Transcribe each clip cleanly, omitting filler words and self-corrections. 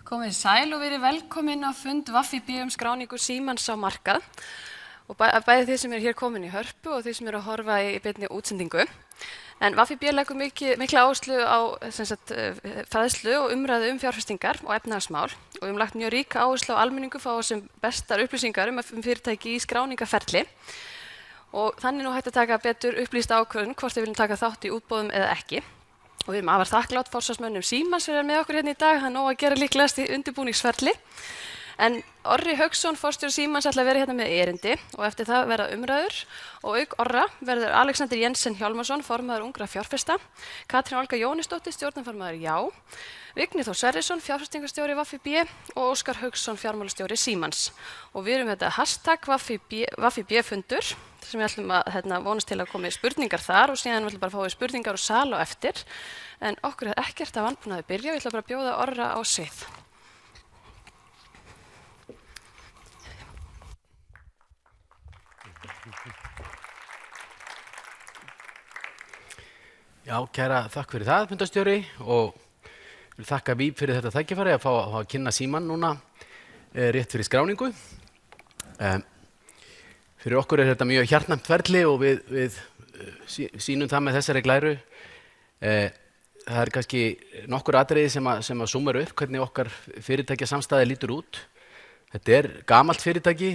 Komið sæl og verið velkomin á fund VFIB skráningu Símans á markað og bæði þið sem hér komin í Hörpu og þið sem að horfa í beinni útsendingu. En VFIB leggur mikla áherslu á fræðslu og umræðu fjárfestingar og efnahagsmál og við höfum lagt mjög ríka áherslu á almenningu fá sem bestar upplýsingar fyrirtæki í skráningaferli og þannig nú hægt að taka betur upplýsta ákvörðun hvort þið viljum taka þátt í útboðum eða ekki. Og við erum afar þakklátt forsvarsmönnum Símans fyrir með okkur hérna í dag, það er nóg að gera líklegast í undirbúningsferli. En Orri Hauksson, forstjóri Símans, ætlar að vera hérna með erindi og eftir það verða umræður og auk Orra verður Alexander Jensen Hjálmarsson, formaður ungra fjárfesta, Katrín Olga Jóhannesdóttir, stjórnarformaður Já, Vigni Þór Sverrisson, fjárfestingarstjóri VFIB og Óskar Hauksson, fjármálastjóri Símans. Og við erum þetta hashtag VFIB fundur sem við ætlum að vonast til að koma í spurningar þar og síðan við ætlum bara að fá í spurningar og sal á eftir. En okkur er ekkert að vanbúnaði byrja, við ætlum bara að bjóða Orra á svið. Já, kæra þakk fyrir það, fundarstjóri, og vil þakka VÍB fyrir þetta tækifæri að fá að kynna Síman núna rétt fyrir skráningu. Fyrir okkur er þetta mjög hjartnæmt ferli og við sýnum það með þessari glæru. Það er kannski nokkur atriði sem að súmar upp hvernig okkar fyrirtækja samstæði lítur út. Þetta er gamalt fyrirtæki,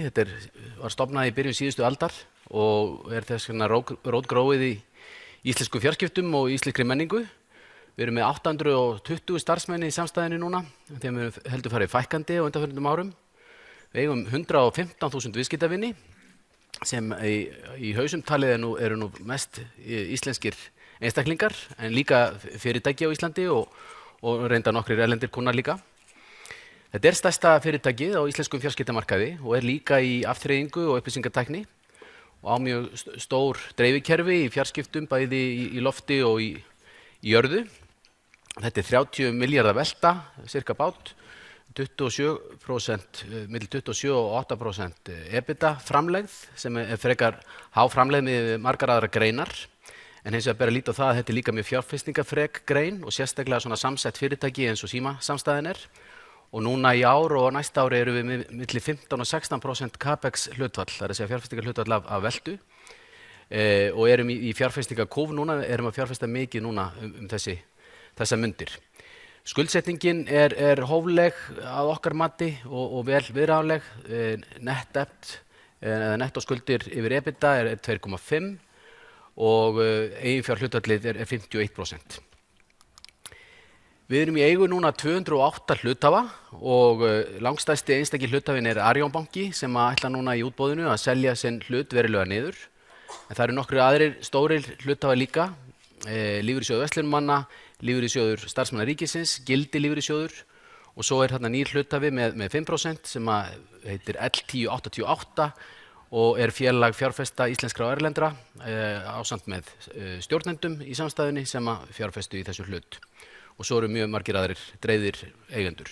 var stofnað í byrjun síðustu aldar og er þess vegna rótgróið í íslensku fjarskiptum og íslenskri menningu. Við erum með 820 starfsmenn í samstæðinu núna, þeim við heldur farið fækkandi á undanförnum árum. Við eigum 115.000 viðskiptavini sem í hausum talið eru nú mest íslenskir einstaklingar en líka fyrirtæki á Íslandi og reynda nokkrir erlendir kunnar líka. Þetta er stærsta fyrirtækið á íslenskum fjarskiptamarkaði og er líka í afþreyingu og upplýsingatækni og á mjög stór dreifikerfi í fjarskiptum bæði í lofti og í jörðu. Þetta er 30 milljarða velta, cirka bát, 27%, milli 27 og 8% EBITDA framlegð sem er frekar há framlegð með margar aðra greinar. En hins vegar ber að líta á það að þetta er líka mjög fjárfestingafrek grein og sérstaklega svona samsett fyrirtæki eins og Síma samstæðan er. Og núna í ár og næsta ári eru við milli 15 og 16% capex hlutfall, það er að segja fjárfestingar hlutfall af veltu. Og erum í fjárfestingakúf núna, erum að fjárfesta mikið núna þessa mundir. Skuldsetningin er hófleg að okkar mati og vel viðráðanleg. Nettóskuldir yfir EBITDA er 2,5 og eiginfjárhlutfallið er 51%. Við erum í eigu núna 208 hluthafa og langstærsti einstaki hluthafinn er Arion banki sem ætla núna í útboðinu að selja sinn hlut verulega niður. En það eru nokkrir aðrir stórir hluthafa líka, Lífeyrissjóður Verslunarmanna, Lífeyrissjóður starfsmanna ríkisins, Gildi lífeyrissjóður og svo er þarna nýr hluthafi með 5% sem heitir L1088 og er félag fjárfesta íslenskra og erlendra ásamt með stjórnendum í samstæðunni sem fjárfestu í þessu hlut. Og svo eru mjög margir aðrir dreifðir eigendur.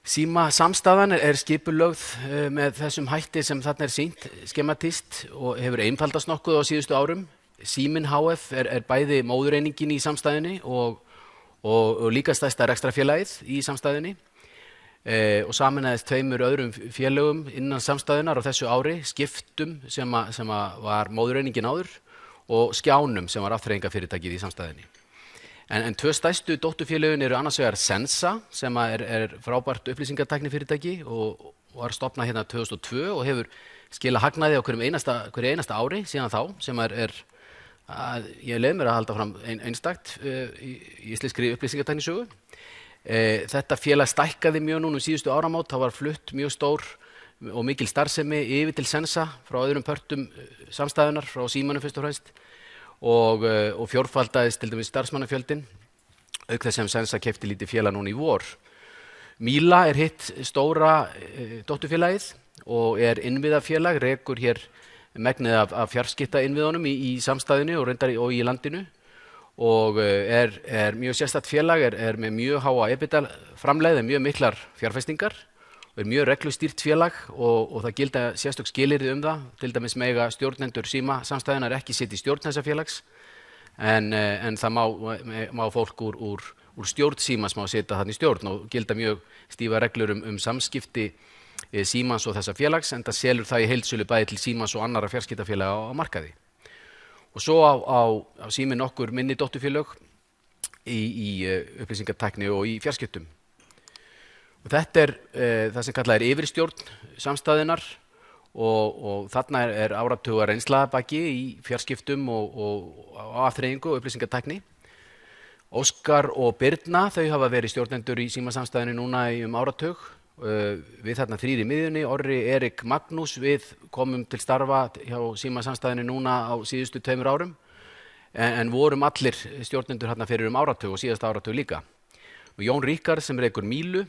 Síma samstæðan er skipulögð með þessum hætti sem þarna er sýnt skematískt og hefur einfaldast nokkuð á síðustu árum. Síminn HF er bæði móðureiningin í samstæðunni og líka stærsta rekstrarfélagið í samstæðunni og sameinaðist tveimur öðrum félögum innan samstæðunar á þessu ári, Skiptum sem var móðureiningin áður og Skjánum sem var afþreyingafyrirtækið í samstæðunni. En tvö stærstu dótturfélögin eru annars vegar Sensa sem er frábært upplýsingatæknifyrirtæki og var stofnað hérna 2002 og hefur skilað hagnaði á hverju einasta ári síðan þá sem ég leyfi mér að halda fram einstakt í íslenskri upplýsingatæknisögu. Þetta félag stækkaði mjög núna síðustu áramót, það var flutt mjög stór og mikil starfsemi yfir til Sensa frá öðrum pörtum samstæðunar, frá Símanum fyrst og fremst og fjórfaldaðist til dæmis starfsmannafjöldin, auk þess sem Sensa keypti lítið félag núna í vor. Míla er hitt stóra dótturfélagið og er innviðafélag, rekur hér megnið af fjarskiptainnviðunum í samstæðunni og reyndar og í landinu og er mjög sérstakt félag, er með mjög háa EBITDA framlegð, mjög miklar fjárfestingar og er mjög reglustýrt félag og það gilda sérstök skilyrði það, til dæmis mega stjórnendur Síma samstæðunar ekki sitja í stjórn þessa félags en það má fólk úr úr stjórn Símans má setja þarna í stjórn og gilda mjög stífa reglur samskipti Símans og þessa félags, enda selur það í heildsölu bæði til Símans og annarra fjarskiptafélaga á markaði. Og svo á Síminn nokkur minni dótturfélög í upplýsingatækni og í fjarskiptum. Og þetta það sem kallað yfirstjórn samstæðunnar og þarna áratuga reynsla baki í fjarskiptum og afþreyingu og upplýsingatækni. Óskar og Birna, þau hafa verið stjórnendur í Símasamstæðunni núna í áratug. Við þarna 3 í miðjunni, Orri, Erik, Magnús, við komum til starfa hjá Símasamstæðunni núna á síðustu 2 árum en vorum allir stjórnendur hérna fyrir áratug og síðasta áratug líka. Og Jón Ríkard sem rekur Mílu,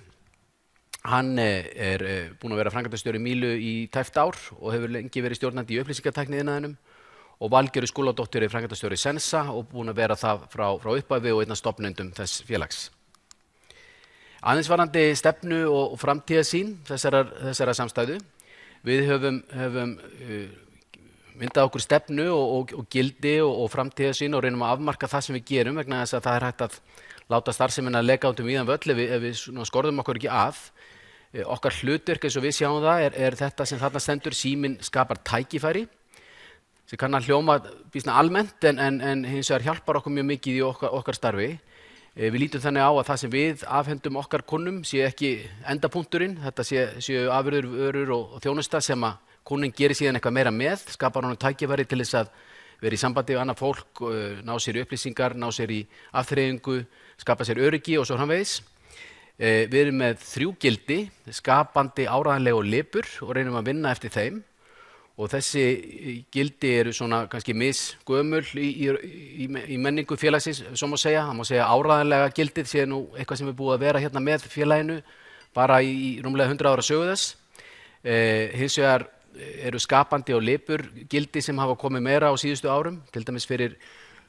hann búinn að vera framkvæmdastjóri Mílu í tæpt ár og hefur lengi verið stjórnandi í upplýsingatækniiðnaðinum og Valgerður Skúladóttir framkvæmdastjóri Sensa og búinn að vera það frá upphafi og einn af stofnendum þess félags. Aðeins varðandi stefnu og framtíðarsýn þessara samstæðu. Við höfum myndað okkur stefnu og gildi og framtíðarsýn og reynum að afmarka það sem við gerum vegna þess að það hægt að láta starfsemina leka út víðan völl ef við skorðum okkur ekki af. Okkar hlutverk eins og við sjáum það þetta sem þarna stendur, Síminn skapar tækifæri, sem kann að hljóma býsna almennt en hins vegar hjálpar okkur mjög mikið í okkar starfi. Við lítum þannig á að það sem við afhendum okkar kunnum sé ekki endapunkturinn, þetta séu afurðir, vörur og þjónusta sem að kunninn gerir síðan eitthvað meira með, skapar honum tækifæri til þess að vera í sambandi við annað fólk, ná sér í upplýsingar, ná sér í afþreyingu, skapa sér öryggi og svo framvegis. Við erum með 3 gildi, skapandi, áreiðanleg og lipur og reynum að vinna eftir þeim og þessi gildi eru svona kannski misgömul í menningu félagsins, svo má segja. Það má segja áreiðanlega gildið sé nú eitthvað sem búið að vera hérna með félaginu bara í rúmlega 100 ára sögu þess. Hins vegar eru skapandi og lipur gildi sem hafa komið meira á síðustu árum, til dæmis fyrir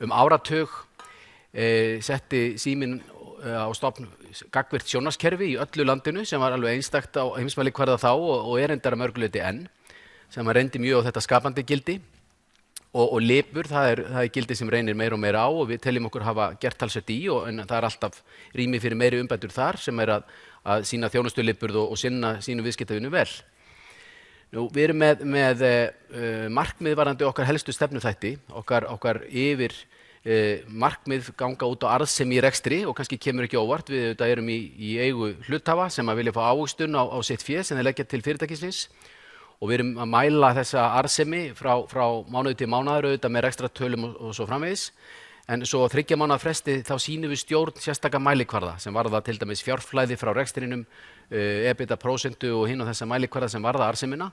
áratug setti Síminn á stofn gagnvirkt sjónvarpskerfi í öllu landinu sem var alveg einstakt á heimsmælikvarða þá og reyndar að mörgu leyti enn, sem að reyndi mjög á þetta skapandi gildi og lipur, það er gildi sem reynir meira og meira á og við teljum okkur hafa gert talsvert í en það er alltaf rými fyrir meiri umbætur þar sem að sýna þjónustulipurð og sinna sínu viðskiptavinu vel. Nú, við erum með markmið varðandi okkar helstu stefnuþætti, okkar yfir markmið ganga út á arðsemi í rekstri og kannski kemur ekki óvart, við auðvitað erum í eigu hluthafa sem að vilja fá ávöxtun á sitt fé sem þeir leggja til fyrirtækisins og við erum að mæla þessa arðsemi frá mánuði til mánaðar auðvitað með rekstratölum og svo framvegis. En svo á 3 mánaða fresti þá sýnum við stjórn sérstaka mælikvarða sem varða til dæmis fjárflæði frá rekstrinum, EBITDA prósentu og hinn og þessa mælikvarða sem varða arðsemina.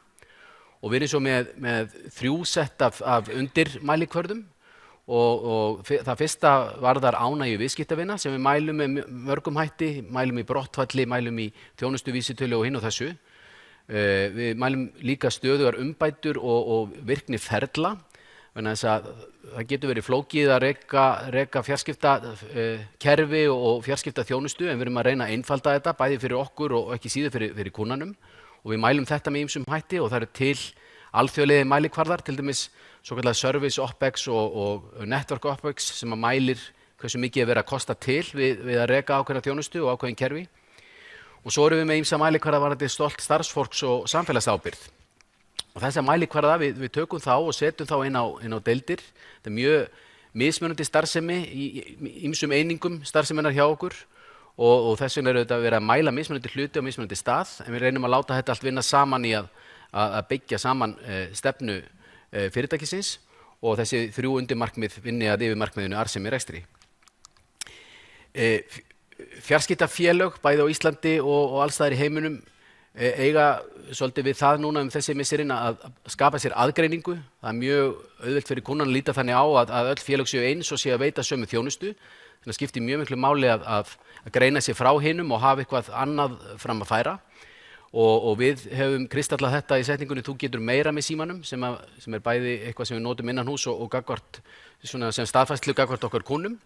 Og við erum svo með 3 sett af undirmælikvörðum og það fyrsta varðar ánægju viðskiptavina sem við mælum með mörgum hætti, mælum í brottfalli, mælum í þjónustuvísitölu og hinn og þessu. Við mælum líka stöðugar umbætur og virkni ferla, þannig að það getur verið flókið að reka fjarskiptakerfi og fjarskiptaþjónustu en við erum að reyna að einfalda þetta bæði fyrir okkur og ekki síður fyrir kunnanum og við mælum þetta með ýmsum hætti og það eru til alþjóðlegir mælikvarðar, til dæmis svokallaðir service OPEX og network OPEX sem að mælir hversu mikið er verið að kosta til við að reka ákveðna þjónustu og ákveðin kerfi. Og svo erum við með ýmsa mælikvarða varðandi stolt starfsfólks og samfélagsábyrgð. Og þessa mælikvarða við tökum þá og setjum þá inn á deildir. Þetta er mjög mismunandi starfsemi í ýmsum einingum starfseminnar hjá okkur og þess vegna er þetta verið að mæla mismunandi hluti á mismunandi stað en við reynum að láta þetta allt vinna saman í að byggja saman stefnu fyrirtækisins og þessi 3 undirmarkmið vinni að yfirmarkmiðinu arðsemi í rekstri. Fjarskiptafélög bæði á Íslandi og alls staðar í heiminum eiga svolítið við það núna þessi misserinn að skapa sér aðgreiningu. Það er mjög auðvelt fyrir kunnan að líta þannig á að öll félög séu eins og séu að veita sömu þjónustu. Þannig að skiptir mjög miklu máli að greina sér frá hinum og hafa eitthvað annað fram að færa. Og við hefum kristallað þetta í setningunni þú getur meira með símanum sem er bæði eitthvað sem við notum innan hús og gagnvart sem staðfærslu gagnvart okkar kunnum.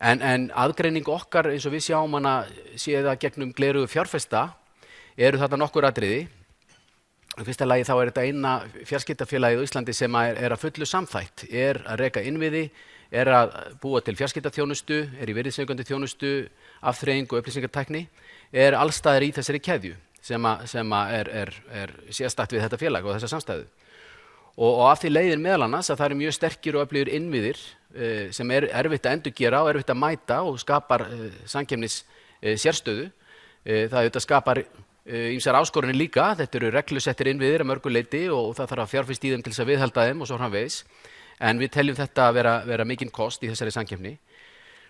En aðgreining okkar eins og við sjáum hana séð að gegnum glerugu fjárfesta eru þarna nokkur atriði. Í fyrsta lagi þá þetta eina fjarskiptafélagið á Íslandi sem að fullu samþætt, að reka innviði, að búa til fjarskiptaþjónustu, í virðisaukandi þjónustu, afþreyingu og upplýsingatækni, alls staðar í þessari keðju sem sérstakt við þetta félag og þessa samstæðu. Og af því leiðir meðal annars að það eru mjög sterkir og öflugir innviðir sem erfitt að endurgera og erfitt að mæta og skapar samkeppnis sérstöðu. Það skapar ýmsar áskoranir líka, þetta eru reglusettir innviðir að mörgu leyti og það þarf að fjárfesta í þeim til þess að viðhalda þeim og svo framvegis. En við teljum þetta að vera mikinn kost í þessari samkeppni.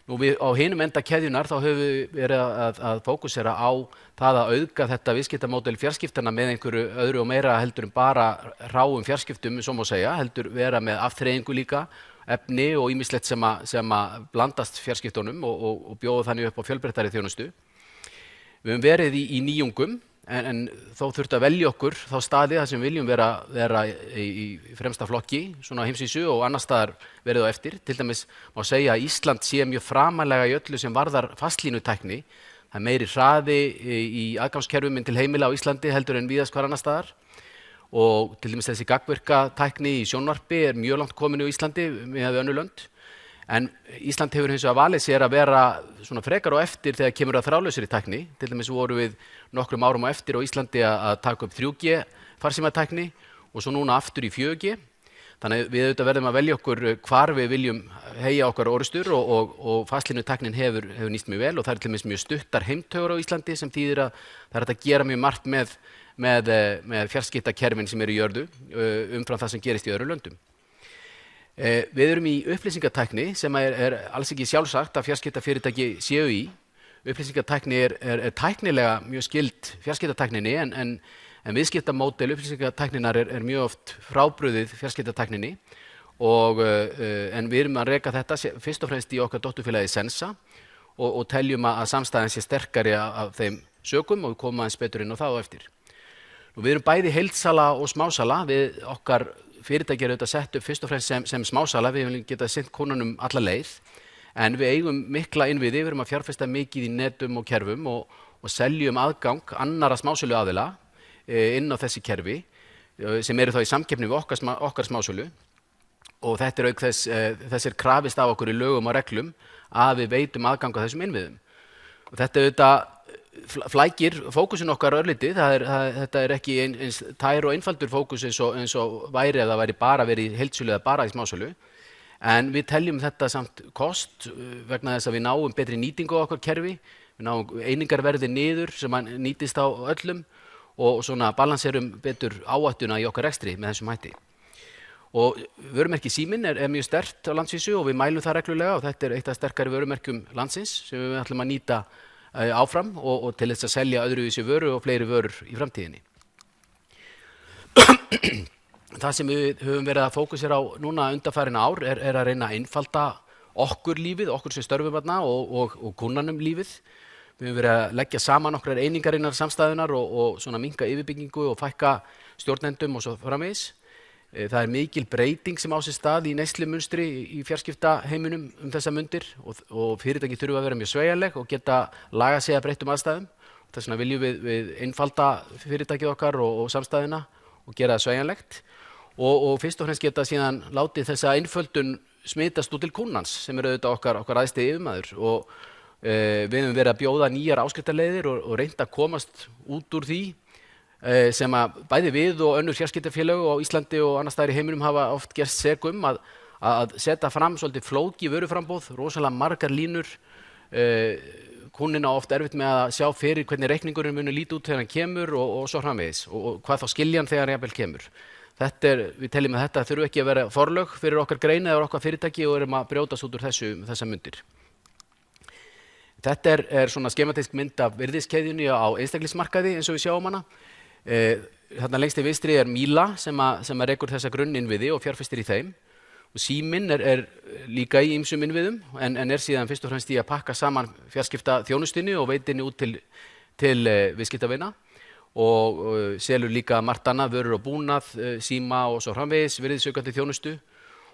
Nú á hinum enda keðjunar þá höfum við verið að fókusera á það að auðga þetta viðskiptamódel fjarskiptana með einhverju öðru og meira heldur en bara hráum fjarskiptum, svo má segja, heldur vera með afþreyingu líka, efni og ýmislegt sem að blandast fjarskiptunum og bjóða þannig upp á fjölbreyttari þjónustu. Við höfum verið í nýjungum en þó þurfti að velja okkur þá staði þar sem við viljum vera í fremsta flokki, svona á heimsvísu og annars staðar verið á eftir. Til dæmis má segja að Ísland sé mjög framarlega í öllu sem varðar fastlínutækni. Það er meiri hraði í aðgangskerfum til heimila á Íslandi heldur en víðast hvar annars staðar. Og til dæmis þessi gagnvirkatækni í sjónvarpi mjög langt komin á Íslandi með önnur lönd. En Ísland hefur hins vegar valið sér að vera svona frekar á eftir þegar kemur að þráðlausri tækni. Til dæmis vorum við nokkrum árum á eftir á Íslandi að taka upp 3G farsímatækni og svo núna aftur í 4G. Þannig við auðvitað verðum að velja okkur hvar við viljum heyja okkar orrustur og fastlínutæknin hefur nýst mjög vel og það til dæmis mjög stuttar heimtaugar á Íslandi sem þýðir að það hægt að gera mjög margt með fjarskiptakerfin sem í jörðu umfram það sem gerist í öðrum löndum. Við erum í upplýsingatækni sem alls ekki sjálfsagt að fjarskiptafyrirtæki séu í. Upplýsingatækni tæknilega mjög skyld fjarskiptatækninni en viðskiptamódel upplýsingatækninnar mjög oft frábrugðið fjarskiptatækninni en við erum að reka þetta fyrst og fremst í okkar dótturfélagi Sensa og teljum að samstæðan sé sterkari af þeim sökum og við komum aðeins betur inn á það á eftir. Við erum bæði heildsala og smásala, við okkar fyrirtæki auðvitað sett upp fyrst og fremst sem smásala, við viljum geta sinnt kúnnunum alla leið, en við eigum mikla innviði, við erum að fjárfesta mikið í netum og kerfum og seljum aðgang annarra smásölu aðila inn á þessi kerfi sem þá í samkeppni við okkar smásölu og þetta auk þess krafist af okkur í lögum og reglum að við veitum aðgang á þessum innviðum. Og þetta auðvitað flækir fókusin okkar örlítið, þetta ekki eins tær og einfaldur fókus eins og væri ef það væri bara verið í heildsölu eða bara í smásölu. En við teljum þetta samt kost vegna þess að við náum betri nýtingu á okkar kerfi, við náum einingarverði niður sem nýtist á öllum og svona balanserum betur áhættuna í okkar rekstri með þessum hætti. Og vörumerki Síminn mjög sterkt á landsvísu og við mælum það reglulega og þetta eitt af sterkari vörumerkjum landsins sem við ætlum að nýta áfram og til þess að selja öðruvísi vöru og fleiri vörur í framtíðinni. Það sem við höfum verið að fókusera á núna undanfarin ár að reyna að einfalda okkur lífið, okkur sem störfum þarna og kunnanum lífið. Við höfum verið að leggja saman okkar einingar innan samstæðunar og svona minnka yfirbyggingu og fækka stjórnendum og svo framvegis. Það mikil breyting sem á sér stað í neyslumunstri í fjarskiptaheiminum þessa mundir og fyrirtæki þurfa að vera mjög sveigjanleg og geta lagað sig að breyttum aðstæðum. Þess vegna viljum við einfalda fyrirtækið okkar og samstæðuna og gera það sveigjanlegt og fyrst og fremst geta síðan látið þessa einföldun smitast út til kúnnans sem auðvitað okkar æðsti yfirmaður og við höfum verið að bjóða nýjar áskriftarleiðir og reynt að komast út úr því sem að bæði við og önnur fjarskiptafélög á Íslandi og annars staðar í heiminum hafa oft gerst sek að setja fram svolítið flókið vöruframboð, rosalega margar línur, kúnninn á oft erfitt með að sjá fyrir hvernig reikningurinn muni líta út þegar hann kemur og svo framvegis og hvað þá skilja hann þegar hann jafnvel kemur. Við teljum að þetta þurfi ekki að vera forlög fyrir okkar grein eða okkar fyrirtæki og erum að brjótast út úr þessa mundir. Þetta svona skematísk mynd af virðiskeðjunni á einstaklingsmarkaði eins og við sjáum hana. Þarna lengst til vinstri Míla sem að rekur þessa grunninnviði og fjárfestir í þeim og Síminn líka í ýmsum innviðum en síðan fyrst og fremst í að pakka saman fjarskiptaþjónustunni og veitinni út til viðskiptavina og selur líka margt annað, vörur og búnað, síma og svo framvegis, virðisaukandi þjónustu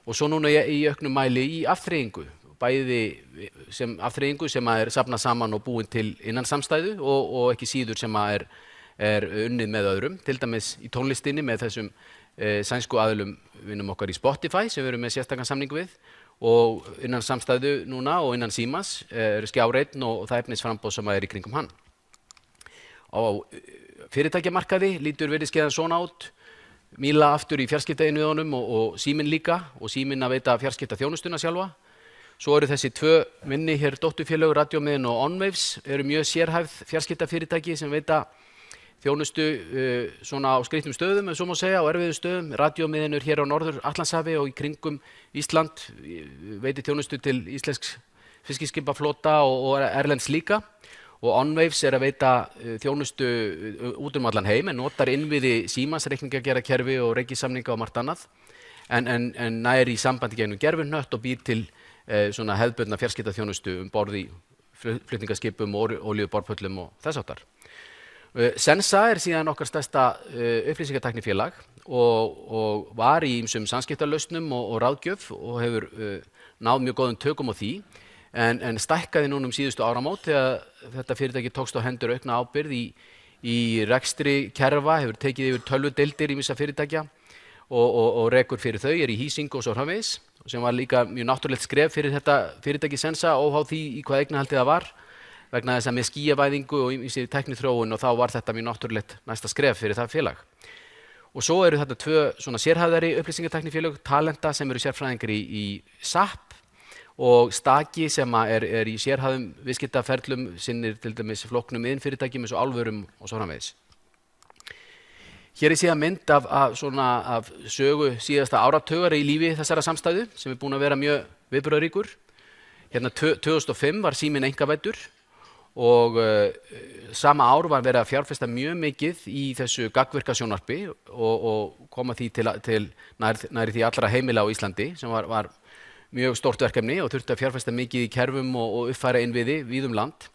og svo núna í auknum mæli í afþreyingu, bæði afþreyingu sem safnað saman og búin til innan samstæðu og ekki síður sem unnið með öðrum, til dæmis í tónlistinni með þessum sænsku aðilum vinnum okkar í Spotify sem við erum með sérstakann samning við og innan samstæðu núna og innan Símans Skjár 1 og það efnisframboð sem í kringum hann. Á fyrirtækjamarkaði lítur virðiskeðjan svona út. Míla aftur í fjarskiptainnviðunum og Síminn líka og Síminn að veita fjarskiptaþjónustuna sjálfa. Svo eru þessi tvö minni hér dótturfélög, Radiomiðin og Onwaves, eru mjög sérhæfð fjarskiptafyrirtæki sem veita þjónustu svona á skrýtnum stöðum, ef svo má segja, á erfiðum stöðum. Radiomiðin hér á Norður Atlantshafi og í kringum Ísland veitir þjónustu til íslensks fiskiskipaflota og erlends líka. Og Onwaves að veita þjónustu út allan heim en notar innviði Símans reikningagerakerfi og reikisamninga og margt annað en nær í sambandi gegnum gervihnött og býr til svona hefðbundna fjarskiptaþjónustu borð í flutningaskipum og olíuborpöllum og þess háttar. Sensa síðan okkar stærsta upplýsingatæknifélag og var í ýmsum samskiptalausnum og ráðgjöf og hefur náð mjög góðum tökum á því en stækkaði núna síðustu áramót þegar þetta fyrirtæki tókst á hendur aukna ábyrgð í rekstri kerfa, hefur tekið yfir tölvudeildir ýmissa fyrirtækja og rekur fyrir þau, í hýsingu og svo framvegis sem var líka mjög náttúrulegt skref fyrir þetta fyrirtæki Sensa óháð því í hvað eignarhaldið það var vegna þess að með skýjavæðingu og ýmsir tækniþróun og þá var þetta mjög náttúrulegt næsta skref fyrir það félag. Og svo eru þetta tvö svona sérhæfðari upplýsingatæknifélög, Talenta sem eru sérfræðingar í SAP og Staki sem í sérhæfðum viðskiptaferlum sinnir til dæmis flóknum iðnfyrirtækjum eins og álverum og svo framvegis. Hér síðan mynd af sögu síðasta áratugar í lífi þessara samstæðu sem búin að vera mjög viðburðaríkur. Hérna 2005 var Síminn einkavæddur og sama ár var verið að fjárfesta mjög mikið í þessu gagnvirka sjónvarpi og koma því til nær því allra heimila á Íslandi sem var mjög stórt verkefni og þurfti að fjárfesta mikið í kerfum og uppfæra innviði víð land.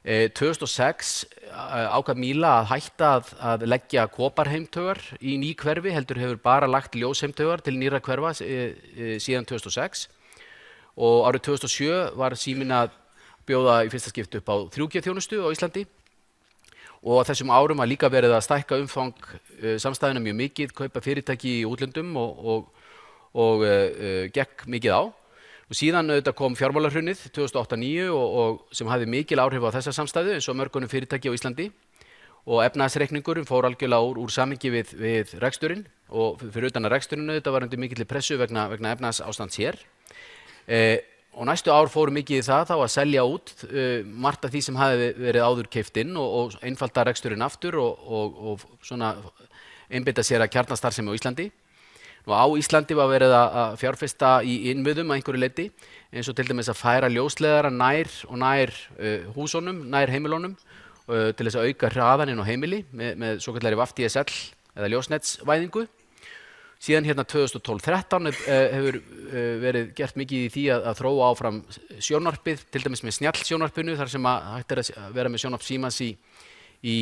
2006 ákvað Míla að hætta að leggja koparheimtaugar í ný hverfi, heldur hefur bara lagt ljósheimtaugar til nýrra hverfa síðan 2006 og árið 2007 var Síminn að bjóða í fyrsta skipti upp á 3G-þjónustu á Íslandi og á þessum árum var líka verið að stækka umfang samstæðuna mjög mikið, kaupa fyrirtæki í útlöndum og gekk mikið á. Og síðan auðvitað kom fjármálahrunið 2008-2009 og sem hafði mikil áhrif á þessa samstæðu eins og mörgunum fyrirtæki á Íslandi og efnahagsreikningurinn fór algjörlega úr samhengi við reksturinn og fyrir utan að reksturinn auðvitað var undir mikilli pressu vegna efnahagsástands hér. Og næstu ár fóru mikið í það þá að selja út margt af því sem hafði verið áður keypt inn og einfalda reksturinn aftur og svona einbeita sér að kjarnastarfsemi á Íslandi. Og á Íslandi var verið að fjárfesta í innviðum að einhverju leyti eins og til dæmis að færa ljósleiðara nær húsunum, nær heimilunum til þess að auka hraðan inn á heimili með svokallari VAF-DSL eða ljósnetsvæðingu. Síðan hérna 2012-13 hefur verið gert mikið í því að þróa áfram sjónvarpið, til dæmis með snjallsjónvarpinu þar sem hægt að vera með sjónvarp Símans í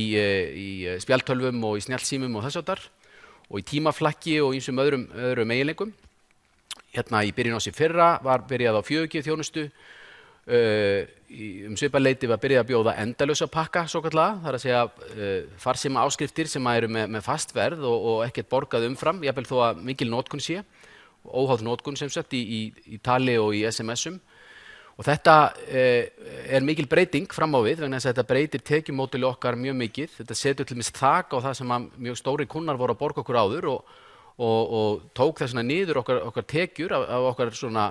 spjaldtölvum og í snjallsímum og þess háttar og í tímaflakki og ýmsum öðrum eiginleikum. Hérna í byrjun árs í fyrra var byrjað á 4G-þjónustu, svipað leyti var byrjað að bjóða endalausa pakka, svokallaða, það að segja farsíma áskriftir sem eru með fast verð og ekkert borgað umfram, jafnvel þó að mikil notkun sé, óháð notkun sem sagt í tali og í SMS-um. Og þetta mikil breyting fram á við vegna þess að þetta breytir tekjumódeli okkar mjög mikið. Þetta setur til dæmis þak á það sem mjög stóri kunnar voru að borga okkur áður og tók þess vegna niður okkar tekjur af okkar svona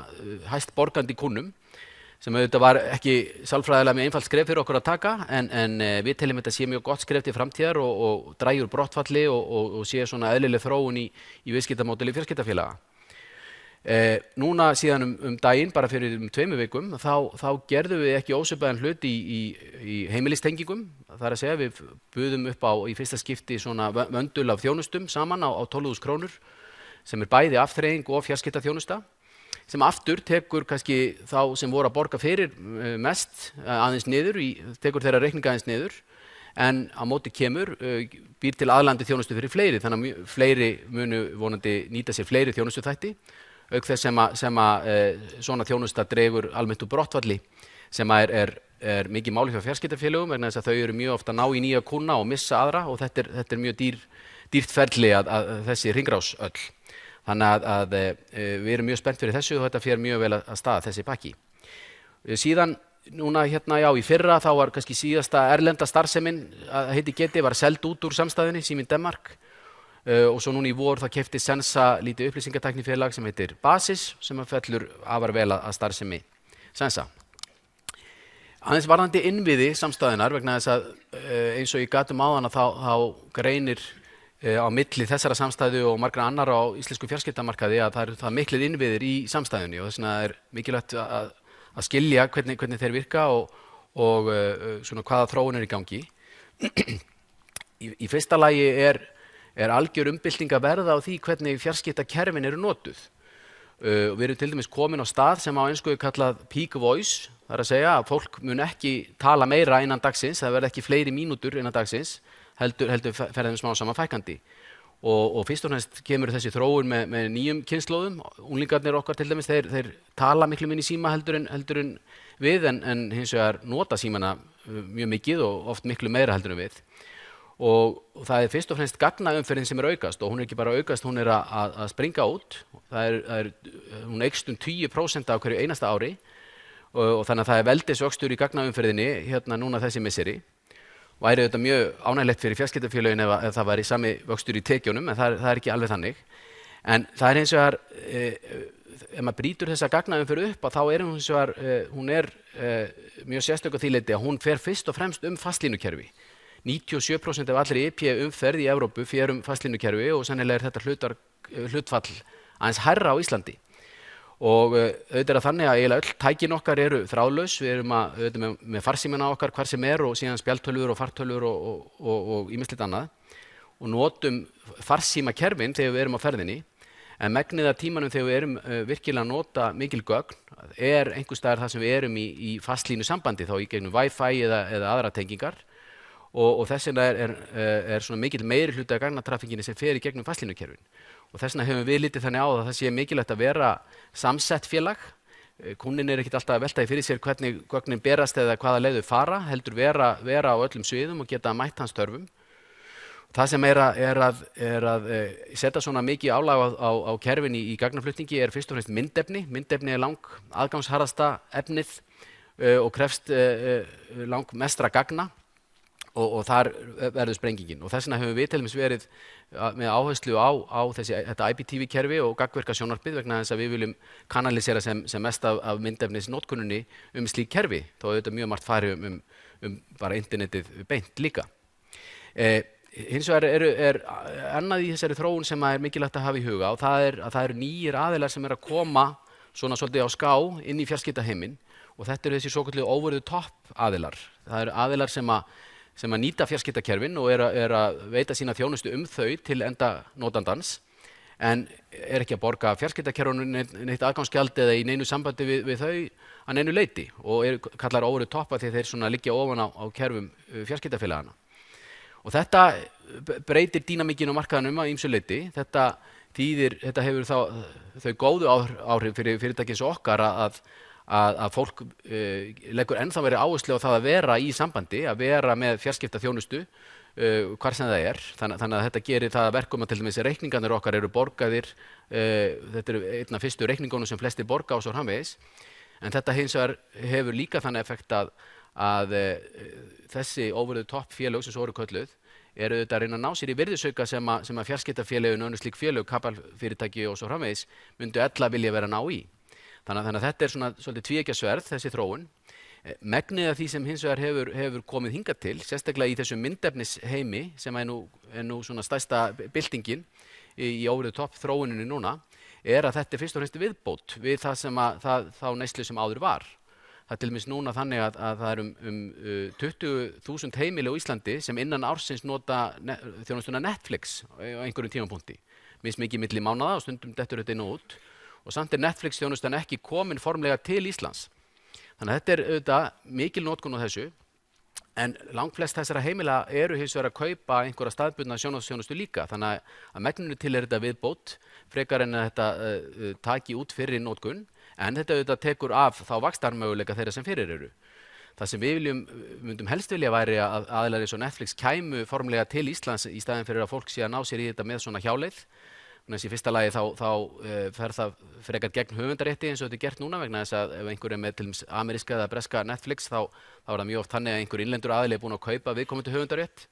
hæst borgandi kunnum sem auðvitað var ekki sálfræðilega mjög einfalt skref fyrir okkur að taka en við teljum þetta sé mjög gott skref til framtíðar og drægjur brottfalli og sé svona eðlileg þróun í viðskiptamódeli fjarskiptafélaga. Núna síðan daginn, bara fyrir 2 vikum, þá gerðum við ekki ósvipaðan hlut í heimilistengingum. Það að segja, við buðum upp á í fyrsta skipti svona vöndul af þjónustum saman á 12.000 krónur sem bæði afþreying og fjarskiptaþjónusta sem aftur tekur kannski þá sem voru að borga fyrir mest aðeins niður, tekur þeirra reikninga aðeins niður en á móti kemur býr til aðlandi þjónustu fyrir fleiri þannig að fleiri munu vonandi nýta sér fleiri þjónustuþætti auk þess sem svona þjónusta dregur almennt úr brottfalli sem er mikið máli hjá fjarskiptafélögum vegna þess að þau eru mjög ofta að ná í nýja kúnna og missa aðra og þetta er mjög dýrt ferli að þessi hringrás öll. Þannig að við erum mjög spennt fyrir þessu og þetta fer mjög vel að stað þessi pakki. Síðan núna hérna í fyrra þá var kannski síðasta erlenda starfsemin að heiti geti var seld út úr samstæðunni Síminn Denmark og svo núna í vor þá keypti Sensa lítið upplýsingatæknifélag sem heitir Basis sem fellur afar vel að starfsemi Sensa. Aðeins varðandi innviði samstæðunar vegna þess að eins og ég gat áðan að þá greinir á milli þessara samstæðu og margra annarra á íslensku fjarskiptamarkaði að það eru miklir innviðir í samstæðunni og þess vegna er mikilvægt að skilja hvernig þeir virka og svona hvaða þróun er í gangi. Í fyrsta lagi er algjör umbylting að verða á því hvernig fjarskiptakerfin eru notuð. Við erum til dæmis komin á stað sem á ensku er kallað peak voice, það er að segja að fólk mun ekki tala meira innan dagsins, það verða ekki fleiri mínútur innan dagsins, heldur fer þeim smá saman fækkandi. Og fyrst og fremst kemur þessi þróun með nýjum kynslóðum, unglingarnir okkar til dæmis, þeir tala miklu minni síma heldur en við en hins vegar nota símana mjög mikið og oft miklu meira heldur en við. Og það er fyrst og fremst gagnaumferðin sem er aukast og hún er ekki bara aukast, hún er að springa út. Hún eykst 10% á hverju einasta ári og þannig að það er veldisvöxtur í gagnaumferðinni hérna núna þessi misseri. Væri þetta mjög ánægilegt fyrir fjarskiptafélögin ef það væri sami vöxtur í tekjunum en það er ekki alveg þannig. En það er hins vegar, ef maður brýtur þessa gagnaumferð upp þá er hún hins vegar, hún er mjög sérstök á því leyti að hún fer fyrst og fremst fastlínukerfi. 97% af allri IP umferð í Evrópu fer fastlínukerfi og sennilega er þetta hlutfall aðeins hærra á Íslandi. Og auðvitað er þannig að eiginlega öll tækin okkar eru þráðlaus, við erum með farsímana okkar hvar sem er og síðan spjaldtölvur og fartölvur og ýmislegt annað og notum farsímakerfin þegar við erum á ferðinni en megnið af tímanum þegar við erum virkilega að nota mikil gögn er einhvers staðar þar sem við erum í fastlínu sambandi þá í gegnum Wi-Fi eða aðra tengingar og þess vegna er svona mikill meiri hluti af gagnatrafikkinni sem fer í gegnum fastlínukerfin. Og þess vegna hefum við litið þannig á að það sé mikilvægt að vera samsett félag. Kúnninn er ekkert alltaf að velta fyrir sér hvernig gögnin berast eða hvaða leið þau fara, heldur vera á öllum sviðum og geta mætt hans þörfum. Það sem er að setja svona mikið álag á kerfin í gagnaflutningi er fyrst og fremst myndefni. Myndefni er aðgangsharðasta efnið og krefst langmestra gagna. Og þar verður sprengingin og þess vegna höfum við til dæmis verið með áherslu á þetta IPTV-kerfi og gagnvirka sjónvarpið vegna þess að við viljum kanalisera sem mest af myndefnisnotkuninni slík kerfi þó auðvitað mjög margt fari bara internetið beint líka. Hins vegar er annað í þessari þróun sem er mikilvægt að hafa í huga og það eru nýjir aðilar sem að koma svona svolítið á ská inn í fjarskiptaheiminn og þetta eru þessi svokölluðu over the top aðilar. Það eru aðilar sem að nýta fjarskiptakerfin og er að veita sína þjónustu þau til enda notandans en er ekki að borga fjarskiptakerfunum neitt aðgangsgjald eða í neinu sambandi við þau að neinu leyti og kallar over the top að því þeir svona liggja ofan á kerfum fjarskiptafélagana. Og þetta breytir dýnamíkinu á markaðinum að ýmsu leyti. Þetta hefur þau góðu áhrif fyrir fyrirtæki eins og okkar að fólk leggur ennþá verið áherslu á það að vera í sambandi, að vera með fjarskiptaþjónustu hvar sem það er. Þannig að þetta gerir það að verkum að til dæmis reikningarnir okkar eru borgaðir, þetta eru einn af fyrstu reikningunum sem flestir borga á svo framvegis. En þetta hins vegar hefur líka þannig effekt að þessi over the top félög sem svo eru kölluð eru auðvitað að reyna að ná sér í virðisauka sem að fjarskiptafélögin og önnur slík félög, kapalfyrirtæki og svo framvegis myndu ella vilja vera ná í. Þannig að þetta er svona svolítið tvíeggja sverð, þessi þróun. Megnið af því sem hins vegar hefur komið hingað til, sérstaklega í þessu myndefnisheimi sem er nú svona stærsta byltingin í over the top þróuninni núna, er að þetta er fyrst og fremst viðbót við það sem þá neyslu sem áður var. Það er til dæmis núna þannig að það er 20.000 heimili á Íslandi sem innan ársins nota þjónustuna Netflix á einhverjum tímapunkti. Mismikið milli mánaða og stundum dettur þetta inn og út. Og samt er Netflix-þjónustan ekki komin formlega til Íslands. Þannig að þetta er auðvitað mikil notkun á þessu, en langflest þessara heimila eru hins vegar að kaupa einhverja staðbundna sjónvarpsþjónustu líka, þannig að megninu til er þetta viðbót, frekar en að þetta taki út fyrir notkun, en þetta auðvitað tekur af þá vaxtarmöguleika þeirra sem fyrir eru. Það sem við myndum helst vilja væri að aðilar eins og Netflix kæmu formlega til Íslands í staðinn fyrir að fólk sé að ná sér í þetta með svona hjáleið. Þannig að í fyrsta lagi þá fer það frekar gegn höfundarétti eins og þetta er gert núna vegna þess að ef einhver er með til dæmis ameríska eða breska Netflix þá er það mjög oft þannig að einhver innlendur aðili er búinn að kaupa viðkomandi höfundarétt.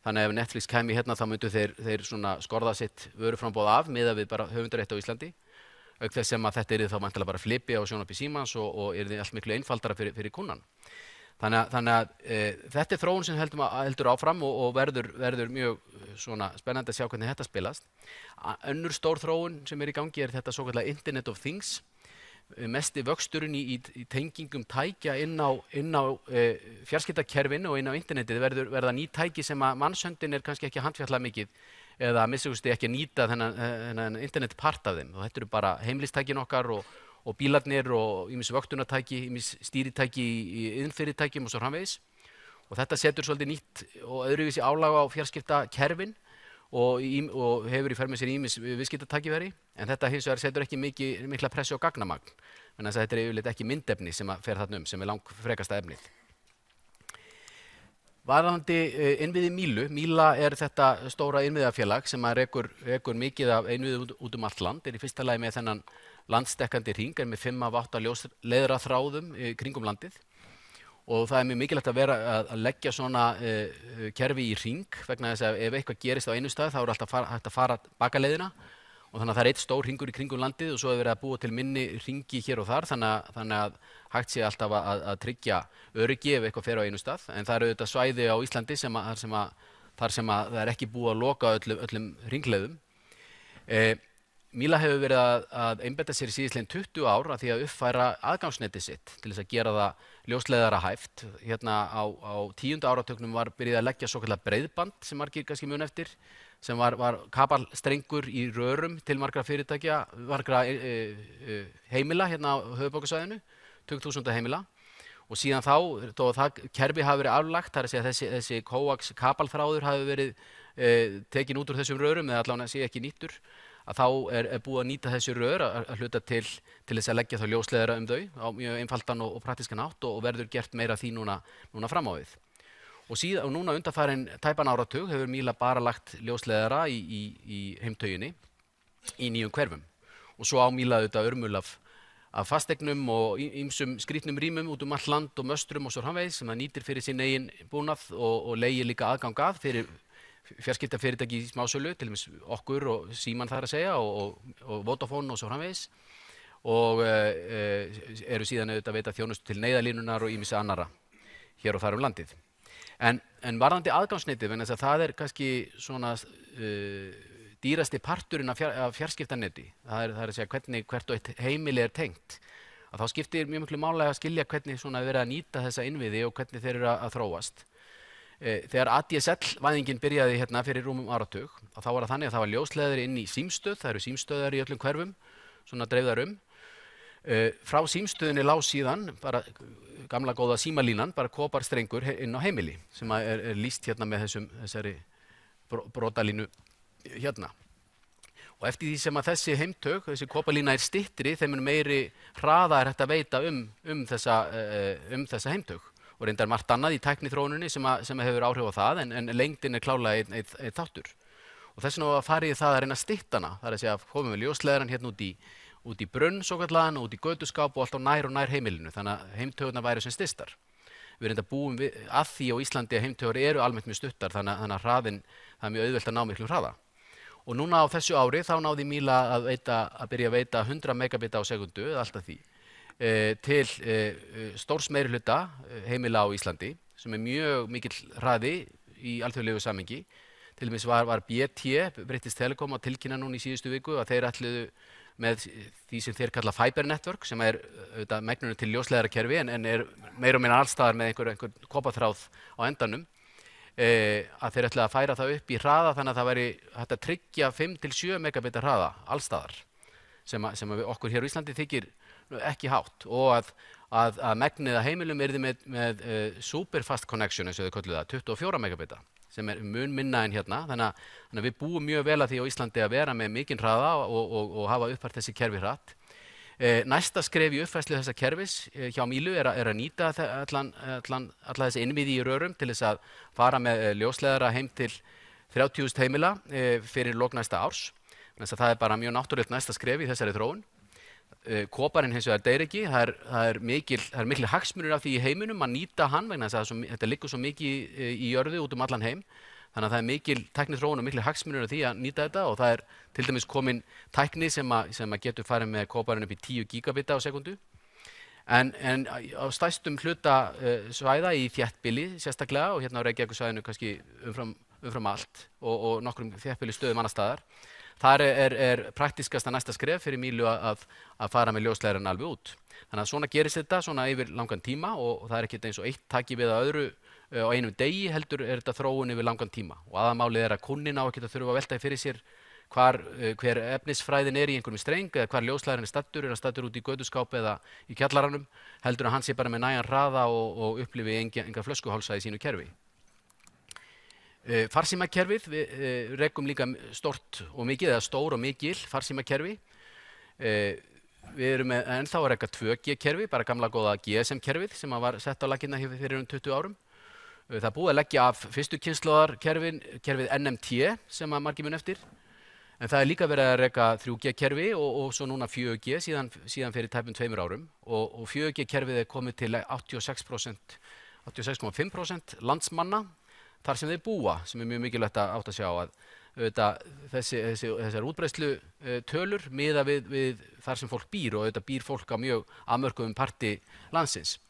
Þannig að ef Netflix kæmi hérna þá myndu þeir svona skorða sitt vöruframboð af miðað við bara höfundarétt á Íslandi. Auk þess sem að þetta yrði þá væntanlega bara flipi á sjónvarpi Símans og yrði allt miklu einfaldara fyrir kúnnan. Þannig að þetta er þróun sem heldur áfram og verður mjög svona spennandi að sjá hvernig þetta spilast. Önnur stór þróun sem er í gangi er þetta svokallaða Internet of Things. Mesti vöxturinn í tengingum tækja inn á fjarskiptakerfin og inn á internetið verða ný tæki sem að mannshöndin er kannski ekki að handfjatla mikið eða að minnsta ekki að nýta þennan internetpart af þeim. Og þetta eru bara heimilistækin okkar og bílarnir og ýmis vöktunartæki, ýmis stýritæki í iðnfyrirtækjum og svo framvegis. Og þetta setur svolítið nýtt og öðruvísi álag á fjarskiptakerfin og hefur í för með sér ýmis viðskiptatækifæri, en þetta hins vegar setur ekki mikla pressu á gagnamagn. Þannig að þetta er yfirleitt ekki myndefni sem fer þarna sem er langfrekasta efnið. Varðandi innviði Míla er þetta stóra innviðafélag sem að rekur mikið af innviði út allt land, er í fyrsta lagi með þennan landstekkandi hring, er með 5 af 8 ljósleiðraþráðum kringum landið. Og það er mjög mikilvægt að leggja svona kerfi í hring vegna þess að ef eitthvað gerist á einu stað þá er alltaf hægt að fara bakaleiðina og þannig að það er eitt stór hringur í kringum landið og svo er verið að búa til minni hringi hér og þar þannig að hægt sé alltaf að tryggja öryggi ef eitthvað fer á einu stað. En það eru auðvitað svæði á Íslandi þar sem að það er ekki búið að loka öllum hringleiðum. Míla hefur verið að einbeita sér í síðastliðin 20 ár að því að uppfæra aðgangsnetið sitt til þess að gera það ljósleiðara hæft. Hérna á 10. áratugnum var byrjað að leggja svokallað breiðband sem margir kannski mun eftir, sem var kapalstrengur í rörum til margra fyrirtækja, margra heimila hérna á höfuðborgarsvæðinu, 20.000 heimila. Og síðan þá, þó að það kerfi hafi verið aflagt, það er að segja þessi coax kapalþráður hafi verið tekin út úr þessum rörum eða allavega sé ekki nýttur, að þá er búið að nýta þessi rör að hluta til þess að leggja þá ljósleiðara þau á mjög einfaldan og praktískan hátt og verður gert meira því núna fram á við. Og núna undanfarin tæpan áratug hefur Míla bara lagt ljósleiðara í heimtauginni í nýjum hverfum. Og svo á Míla auðvitað örmul af fasteignum og ýmsum skrýtnum rýmum út allt land og möstrum og svo framvegis sem það nýtir fyrir sinn eigin búnað og leigir líka aðgang að fyrir fjarskiptafyrirtæki í smásölu, til dæmis okkur og Síman þar að segja og Vodafone og svo framvegis og eru síðan auðvitað að veita þjónustu til neyðarlínunar og ýmissa annarra hér og þar landið. En varðandi aðgangsnetið, vegna þess að það er kannski svona dýrasti parturinn af fjarskiptanetti, það er að segja hvert og eitt heimili er tengt, að þá skiptir mjög miklu máli að skilja hvernig svona verið að nýta þessa innviði og hvernig þeir eru að þróast. Þegar ADSL-væðingin byrjaði hérna fyrir rúmum áratug, þá var það þannig að það var ljósleiðari inn í símstöð, það eru símstöðar í öllum hverfum, svona dreifðar Frá símstöðinni lá síðan bara gamla góða símalínan, bara koparstrengur inn á heimili, sem er lýst hérna með þessari brotalínu hérna. Og eftir því sem að þessi heimtök, þessi kopalína er styttri, þeim mun meiri hraða er hægt að veita þessa heimtök. Og reyndar margt annað í tækniþróuninni sem hefur áhrif á það, en lengdin er klárlega einn þáttur. Og þess vegna var farið í það að reyna að stytta hana, það er að segja að komum við ljósleiðarann hérna út í brunn, svokallaðan, út í götuskáp og alltaf nær og nær heimilinu, þannig að heimtökurnar væru sem stystar. Við reyndar búum að því á Íslandi að heimtökur eru almennt mjög stuttar, þannig að hraðinn, það er mjög auðvelt að ná miklum hraða. Og núna á þessu ári þá náði Míla að byrja að veita 100 megabita á sekundu, eða alltaf því, til stórs meirihluta heimila á Íslandi, sem er mjög mikill hraði í alþjóðlegu samhengi. Til dæmis var BT, British Telecom, að tilkynna núna í síðustu viku að þeir ætluðu með því sem þeir kalla Fiber Network, sem er megnunum til ljósleiðarakerfi en er meira og minna allstaðar með einhver kopaþráð á endanum, að þeir ætla að færa það upp í hraða þannig að það væri hægt að tryggja 5-7 megabita hraða allstaðar, sem okkur hér á Íslandi þykir ekki hátt, og að megnið að heimilum yrði með superfast connection, eins og þau kölluðu það, 24 megabita, sem er mun minna en hérna, þannig að við búum mjög vel að því á Íslandi að vera með mikinn hraða og hafa uppfært þessi kerfi hratt. Næsta skref í uppfærslu þessa kerfis hjá Mílu er að nýta alla þessi innviði í rörum til þess að fara með ljósleiðara heim til 30.000 heimila fyrir lok næsta árs. Þannig að það er bara mjög náttúrulegt næsta skref í þessari þróun. Koparinn hins vegar deyr ekki, það er mikil hagsmunir af því í heiminum að nýta hann vegna þess að þetta liggur svo mikið í jörðu út allan heim. Þannig að það er mikil tækniþróun og mikil hagsmunir af því að nýta þetta og það er til dæmis komin tækni sem að getur farið með koparinn upp í 10 gigabita á sekundu. En á stærstum hluta svæða í þéttbýli sérstaklega og hérna á Reykjavíkursvæðinu kannski umfram allt og nokkrum þéttbýli stöðum annars staðar. Þar er praktískasta næsta skref fyrir Mílu að fara með ljósleiðarann alveg út. Þannig að svona gerist þetta svona yfir langan tíma og það er ekkert eins og eitt taki við að öðru á einum degi heldur þetta þróun yfir langan tíma og aðalmálið er að kúnninn á ekki að þurfa að velta fyrir sér hver efnisfræðin er í einhverjum streng eða hvar ljósleiðarinn er stattur út í götuskáp eða í kjallaranum heldur að hann sé bara með nægan hraða og upplifi enga flöskuhálsa í sínu kerfi. Farsímakerfið, við rekum líka stórt og mikið eða stór og mikil farsímakerfi. Við erum ennþá að reka 2G-kerfi, bara gamla góða GSM-kerfið sem var sett á laggirnar fyrir 20 árum. Það er búið að leggja af fyrstu kynslóðar kerfið NMT sem að margir mun eftir. En það er líka verið að reka 3G-kerfi og svo núna 4G síðan fyrir tæpum 2 árum. Og 4G-kerfið er komið til 86,5% landsmanna þar sem þeir búa, sem er mjög mikilvægt að átta sig á að þessar útbreiðslu tölur miða við þar sem fólk býr og býr fólk á mjög afmörkuðum parti landsins.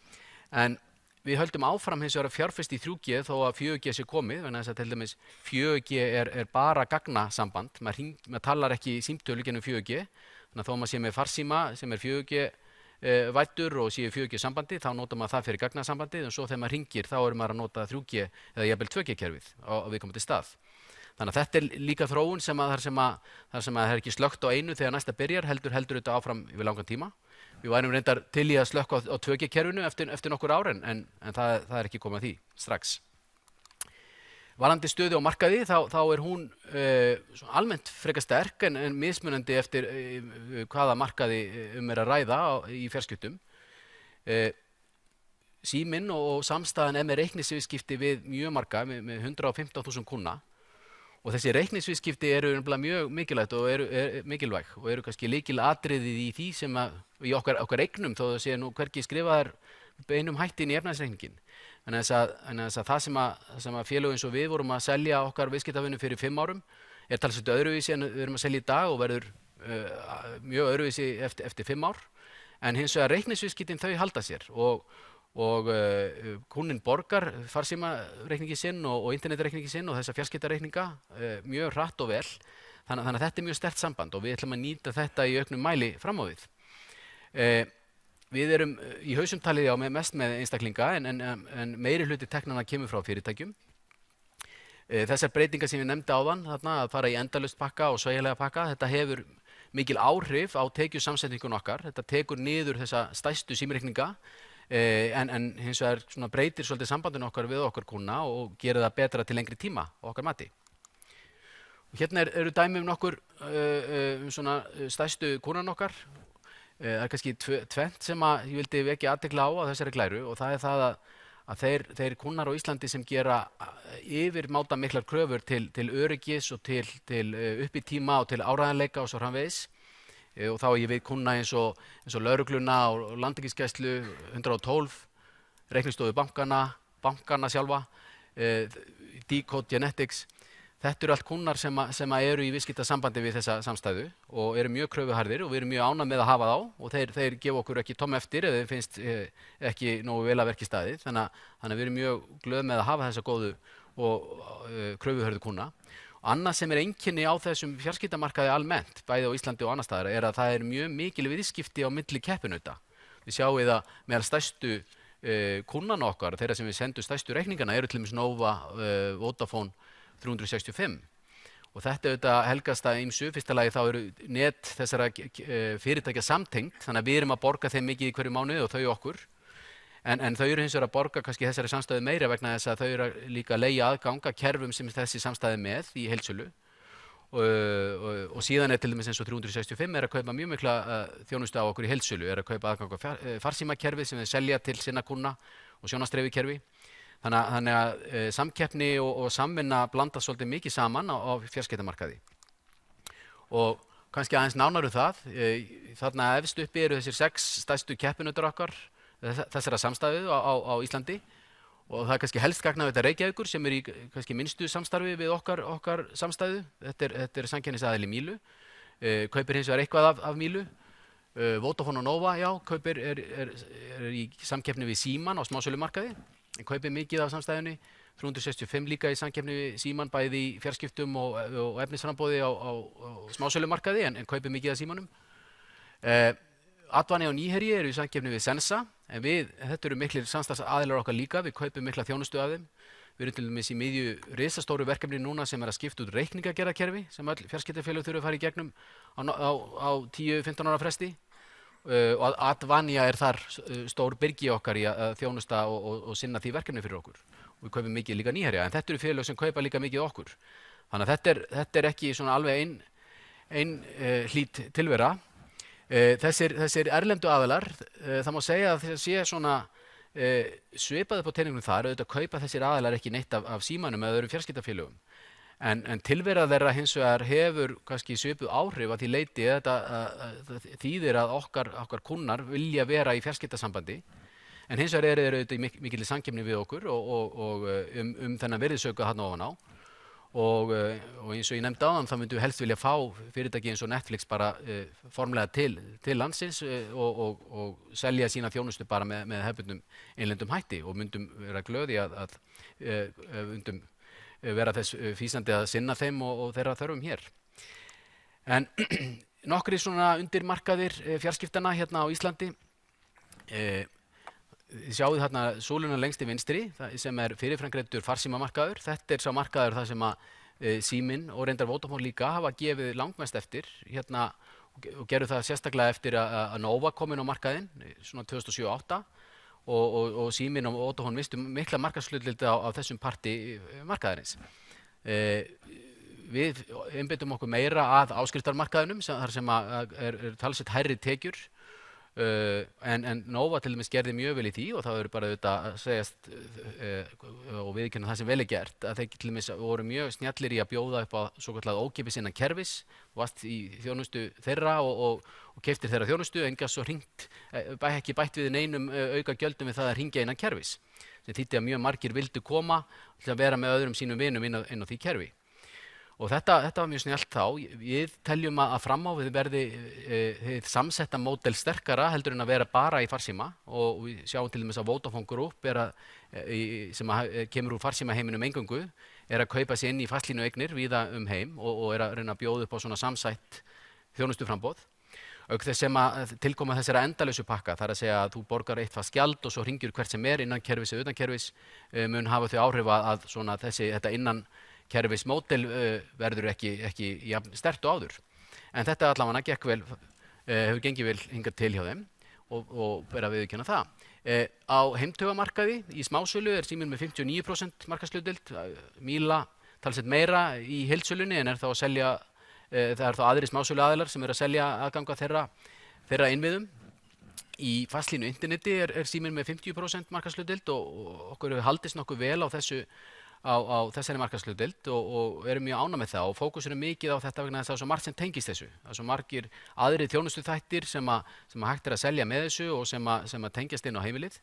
En við höldum áfram hins vegar að fjárfesta í 3G þó að 4G sé komið, vegna þess að til dæmis 4G er bara gagnasamband, maður talar ekki símtölu gennum 4G, þannig að þó maður sé með farsíma sem er 4G vættur og sé 4G sambandi, þá notar maður það fyrir gagnasambandið en svo þegar maður hringir þá er maður að nota 3G eða jafnvel 2G-kerfið á viðkomandi stað. Þannig að þetta er líka þróun þar sem það er ekki slökkt á einu þegar næsta byrjar, heldur þetta áfram yfir langan tíma. Við værum reyndar til í að slökkva á 2G-kerfinu eftir nokkur ár en það er ekki komið að því strax. Varðandi stöðu á markaði þá er hún almennt frekar sterk en mismunandi eftir hvaða markaði er að ræða í fjarskiptum. Síminn og samstæðan með reikningsviðskipti við mjög marga með 115.000 kúnna og þessi reikningsviðskipti eru mjög mikilvæg og eru kannski lykilatriðið í því sem í okkar eignum þó það sé nú hvergi skrifaðar beinum hætti inn í efnahagsreikninginn. En þess að það sem að félög eins og við vorum að selja okkar viðskiptavinum fyrir 5 árum er talsveit öðruvísi en við erum að selja í dag og verður mjög öðruvísi eftir 5 ár. En hins vegar reikningsviðskiptin þau halda sér og kúnninn borgar farsímareikningi sinn og internetreikningi sinn og þessa fjarskiptareikninga mjög hratt og vel. Þannig að þetta er mjög sterkt samband og við ætlum að nýta þetta í auknum mæli fram á við. Við erum í hausumtalið mest með einstaklinga en meiri hluti teknanna kemur frá fyrirtækjum. Þessar breytingar sem ég nefndi áðan, þarna, að fara í endalaust pakka og sveigjanlega pakka, þetta hefur mikil áhrif á tekjusamsetningun okkar. Þetta tekur niður þessa stærstu símreikninga en hins vegar breytir svolítið sambandinu okkar við okkar kúnna og gerir það betra til lengri tíma á okkar mati. Og hérna eru dæmi nokkur svona stærstu kúnnan okkar. Það er kannski tvennt sem ég vildi vekja athygli á þessari glæru og það er það að þeir kúnnar á Íslandi sem gera yfirmáta miklar kröfur til öryggis og til uppitíma og til áreiðanleika og svo framvegis og þá ég við kúnna eins og lögregluna og landhelgisgæslu 112, reikningsstofu bankana sjálfa, Decode Genetics. Þetta eru allt kúnnar sem eru í viðskiptasambandi við þessa samstæðu og eru mjög kröfuharðir og við erum mjög ánægð með að hafa þá og þeir gefa okkur ekki tóm eftir ef þeim finnst ekki nógu vel að verki staðið. Þannig að við erum mjög glöð með að hafa þessa góðu og kröfuharðu kúnna. Annað sem er einkenni á þessum fjarskiptamarkaði almennt, bæði á Íslandi og annars staðar, er að það er mjög mikil viðskipti á milli keppinauta. Við sjáum það meðal stærstu kúnnana okkar, þeirra sem við sendum stærstu reikningana, eru til dæmis Nova, Vodafone 365 og þetta helgast að ýmsu. Fyrsta lagi þá eru net þessara fyrirtækja samtengt, þannig að við erum að borga þeim mikið í hverju mánuði og þau okkur en þau eru hins vegar að borga kannski þessari samstæðu meira vegna þess að þau eru líka að leigja aðgang að kerfum sem þessi samstæði með í heildsölu og síðan til dæmis eins og 365 að kaupa mjög mikla þjónustu á okkur í heildsölu, að kaupa aðgang á farsímakerfi sem þeir selja til sinna kúnna og sjónvarpsdreifikerfi. Þannig að samkeppni og samvinna blandast svolítið mikið saman á fjarskiptamarkaði. Og kannski aðeins nánar það, þarna efst uppi eru þessir 6 stærstu keppinautar okkar, þessara samstæðu á Íslandi. Og það kannski helst gagnaði þetta Reykjavíkur sem í kannski minnstu samstarfi við okkar samstæðu. Þetta samkeppnisaðili Mílu. Kaupir hins vegar eitthvað af Mílu. Vodafone og Nova, já, kaupir er í samkeppni við Síman á smásölumarkaði. En kaupir mikið af samstæðunni. 365 líka í samkeppni við Síman, bæði í fjarskiptum og efnisframboði á smásölumarkaði, en kaupir mikið af Símanum. Advani og Nýherji eru í samkeppni við Sensa, en þetta eru miklir samstarfsaðilar okkar líka, við kaupum mikla þjónustu af þeim. Við erum til dæmis í miðju risastóru verkefni núna sem að skipta út reikningagerðarkerfi sem öll fjarskiptafélög þurfa að fara í gegnum á 10-15 ára fresti. Og Advania er þar stór byrgi okkar í að þjónusta og sinna því verkefni fyrir okkur. Og við kaupum mikið líka Nýherja, en þetta eru félög sem kaupa líka mikið okkur. Þannig að þetta er ekki svona alveg ein hlýt tilvera. Þessir erlendu aðilar, það má segja að það sé svona svipaði på teiningunum þar, auðvitað kaupa þessir aðilar ekki neitt af Símanum eða öðrum fjarskiptafélögum. En tilvera þeirra hins vegar hefur kannski svipuð áhrif að því leyti þetta þýðir að okkar kúnnar vilja vera í fjarskiptasambandi. En hins vegar eru þeir auðvitað í mikilli samkeppni við okkur og þennan virðisauka þarna ofan á. Og eins og ég nefndi áðan, þá myndum við helst vilja fá fyrirtæki eins og Netflix bara formlega til landsins og selja sína þjónustu bara með hefðbundnum innlendum hætti og myndum vera glöð í að myndum vera þess fýsandi að sinna þeim og þeirra þörfum hér. En nokkrir svona undirmarkaðir fjarskiptana hérna á Íslandi. Þið sjáðu þarna súluna lengst í vinstri sem er fyrirframgreiddur farsímamarkaður. Þetta er sá markaður þar sem að Síminn og reyndar Vodafone líka hafa gefið langmest eftir hérna og gerðu það sérstaklega eftir að Nova kom inn á markaðinn svona 2007-2008 og Síminn og Vodafone mistu mikla markaðshlutdeild á þessum parti markaðarins. Við einbeitum okkur meira að áskriftarmarkaðinum þar sem er talsvert hærri tekjur. En Nova til dæmis gerði mjög vel í því og það verður bara auðvitað að segjast og viðurkenna það sem vel er gert að þeir til dæmis voru mjög snjallir í að bjóða upp á svokallað ókeypis innan kerfis, varst í þjónustu þeirra og keyptir þeirra þjónustu, enga svo ekki bætt við neinum auka gjöldum við það að hringja innan kerfis sem þýddi að mjög margir vildu koma til að vera með öðrum sínum vinum inn á því kerfi. Og þetta var mjög snjallt þá. Við teljum að fram á við verði samsetta módel sterkara heldur en að vera bara í farsíma og við sjáum til dæmis að Vodafone Group sem kemur úr farsímaheiminum eingöngu að kaupa sig inn í fastlínueignir víða heim og að reyna að bjóða upp á svona samsætt þjónustuframboð. Auk þess sem að tilkoma þessara endalausu pakka, þar að segja að þú borgar eitt fast gjald og svo hringir hvert sem innan kerfis eða utan kerfis, mun hafa þau áhrif að svona þetta innan kerfismódel verður ekki jafn sterkt og áður. En þetta allavega hefur gengið vel hingað til hjá þeim og ber að viðurkenna það. Á heimtaugamarkaði í smásölu er Síminn með 59% markaðshlutdeild, Míla talsvert meira í heildsölunni en er þá að selja, það er þá aðrir smásöluaðilar sem eru að selja aðganga þeirra innviðum. Í fastlínu interneti er Síminn með 50% markaðshlutdeild og okkur hefur haldist nokkuð vel á þessari markaðshlutdeild og erum mjög ánægð með það og fókusur mikið á þetta vegna þess að það er svo margt sem tengist þessu. Það er svo margir aðrir þjónustuþættir sem hægt er að selja með þessu og sem að tengjast inn á heimilið.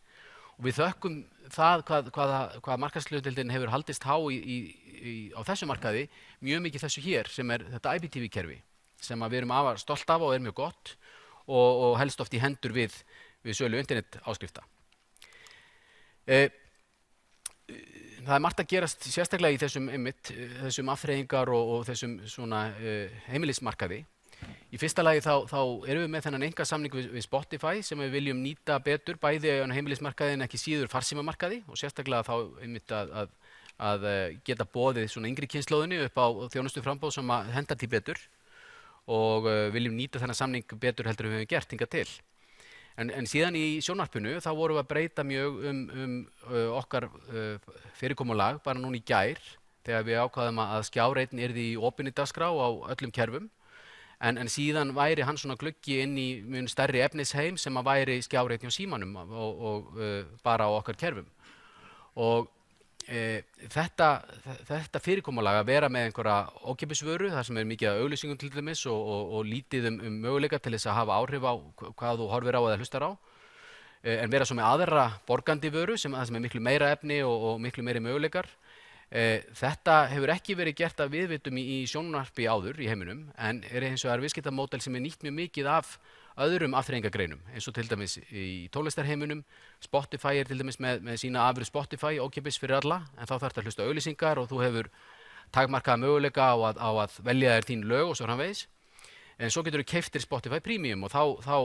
Og við þökkum það hvað markaðshlutdeildin hefur haldist á á þessu markaði mjög mikið þessu hér sem er þetta IPTV-kerfi sem við erum afar stolt af og er mjög gott og helst oft í hendur við sölu internet áskrifta. Það er margt að gerast sérstaklega í þessum afþreyingar og þessum svona heimilismarkaði. Í fyrsta lagi þá erum við með þennan einkasamning við Spotify sem við viljum nýta betur bæði á heimilismarkaði en ekki síður farsímamarkaði og sérstaklega þá einmitt að geta boðið svona yngri kynslóðinni upp á þjónustuframboð sem að henda því betur og viljum nýta þennan samning betur heldur en við höfum gert hingað til. En síðan í sjónvarpinu þá vorum við að breyta mjög okkar fyrirkomulag bara núna í gær þegar við ákvaðum að Skjár 1 yrði í opinni dagskrá á öllum kerfum en síðan væri hann svona gluggi inn í mun stærri efnisheim sem að væri Skjár 1 hjá Símanum og bara á okkar kerfum. Og þetta fyrirkomulag að vera með einhverja ókeypis-vöru þar sem mikið af auglýsingum til dæmis og lítið möguleika til þess að hafa áhrif á hvað þú horfir á eða hlustar á, en vera svo með aðra borgandi vöru sem miklu meira efni og miklu meiri möguleikar. Þetta hefur ekki verið gert að viðvitum í sjónvarpi áður í heiminum, en hins vegar viðskiptamódel sem nýtt mjög mikið af öðrum afþreyingargreinum, eins og til dæmis í tónlistarheiminum. Spotify til dæmis með sína afurð Spotify, ókeypis fyrir alla, en þá þarftu að hlusta auglýsingar og þú hefur takmarkaða möguleika á að velja þér þín lög og svo framvegis. En svo getur þú keyptir Spotify Premium og þá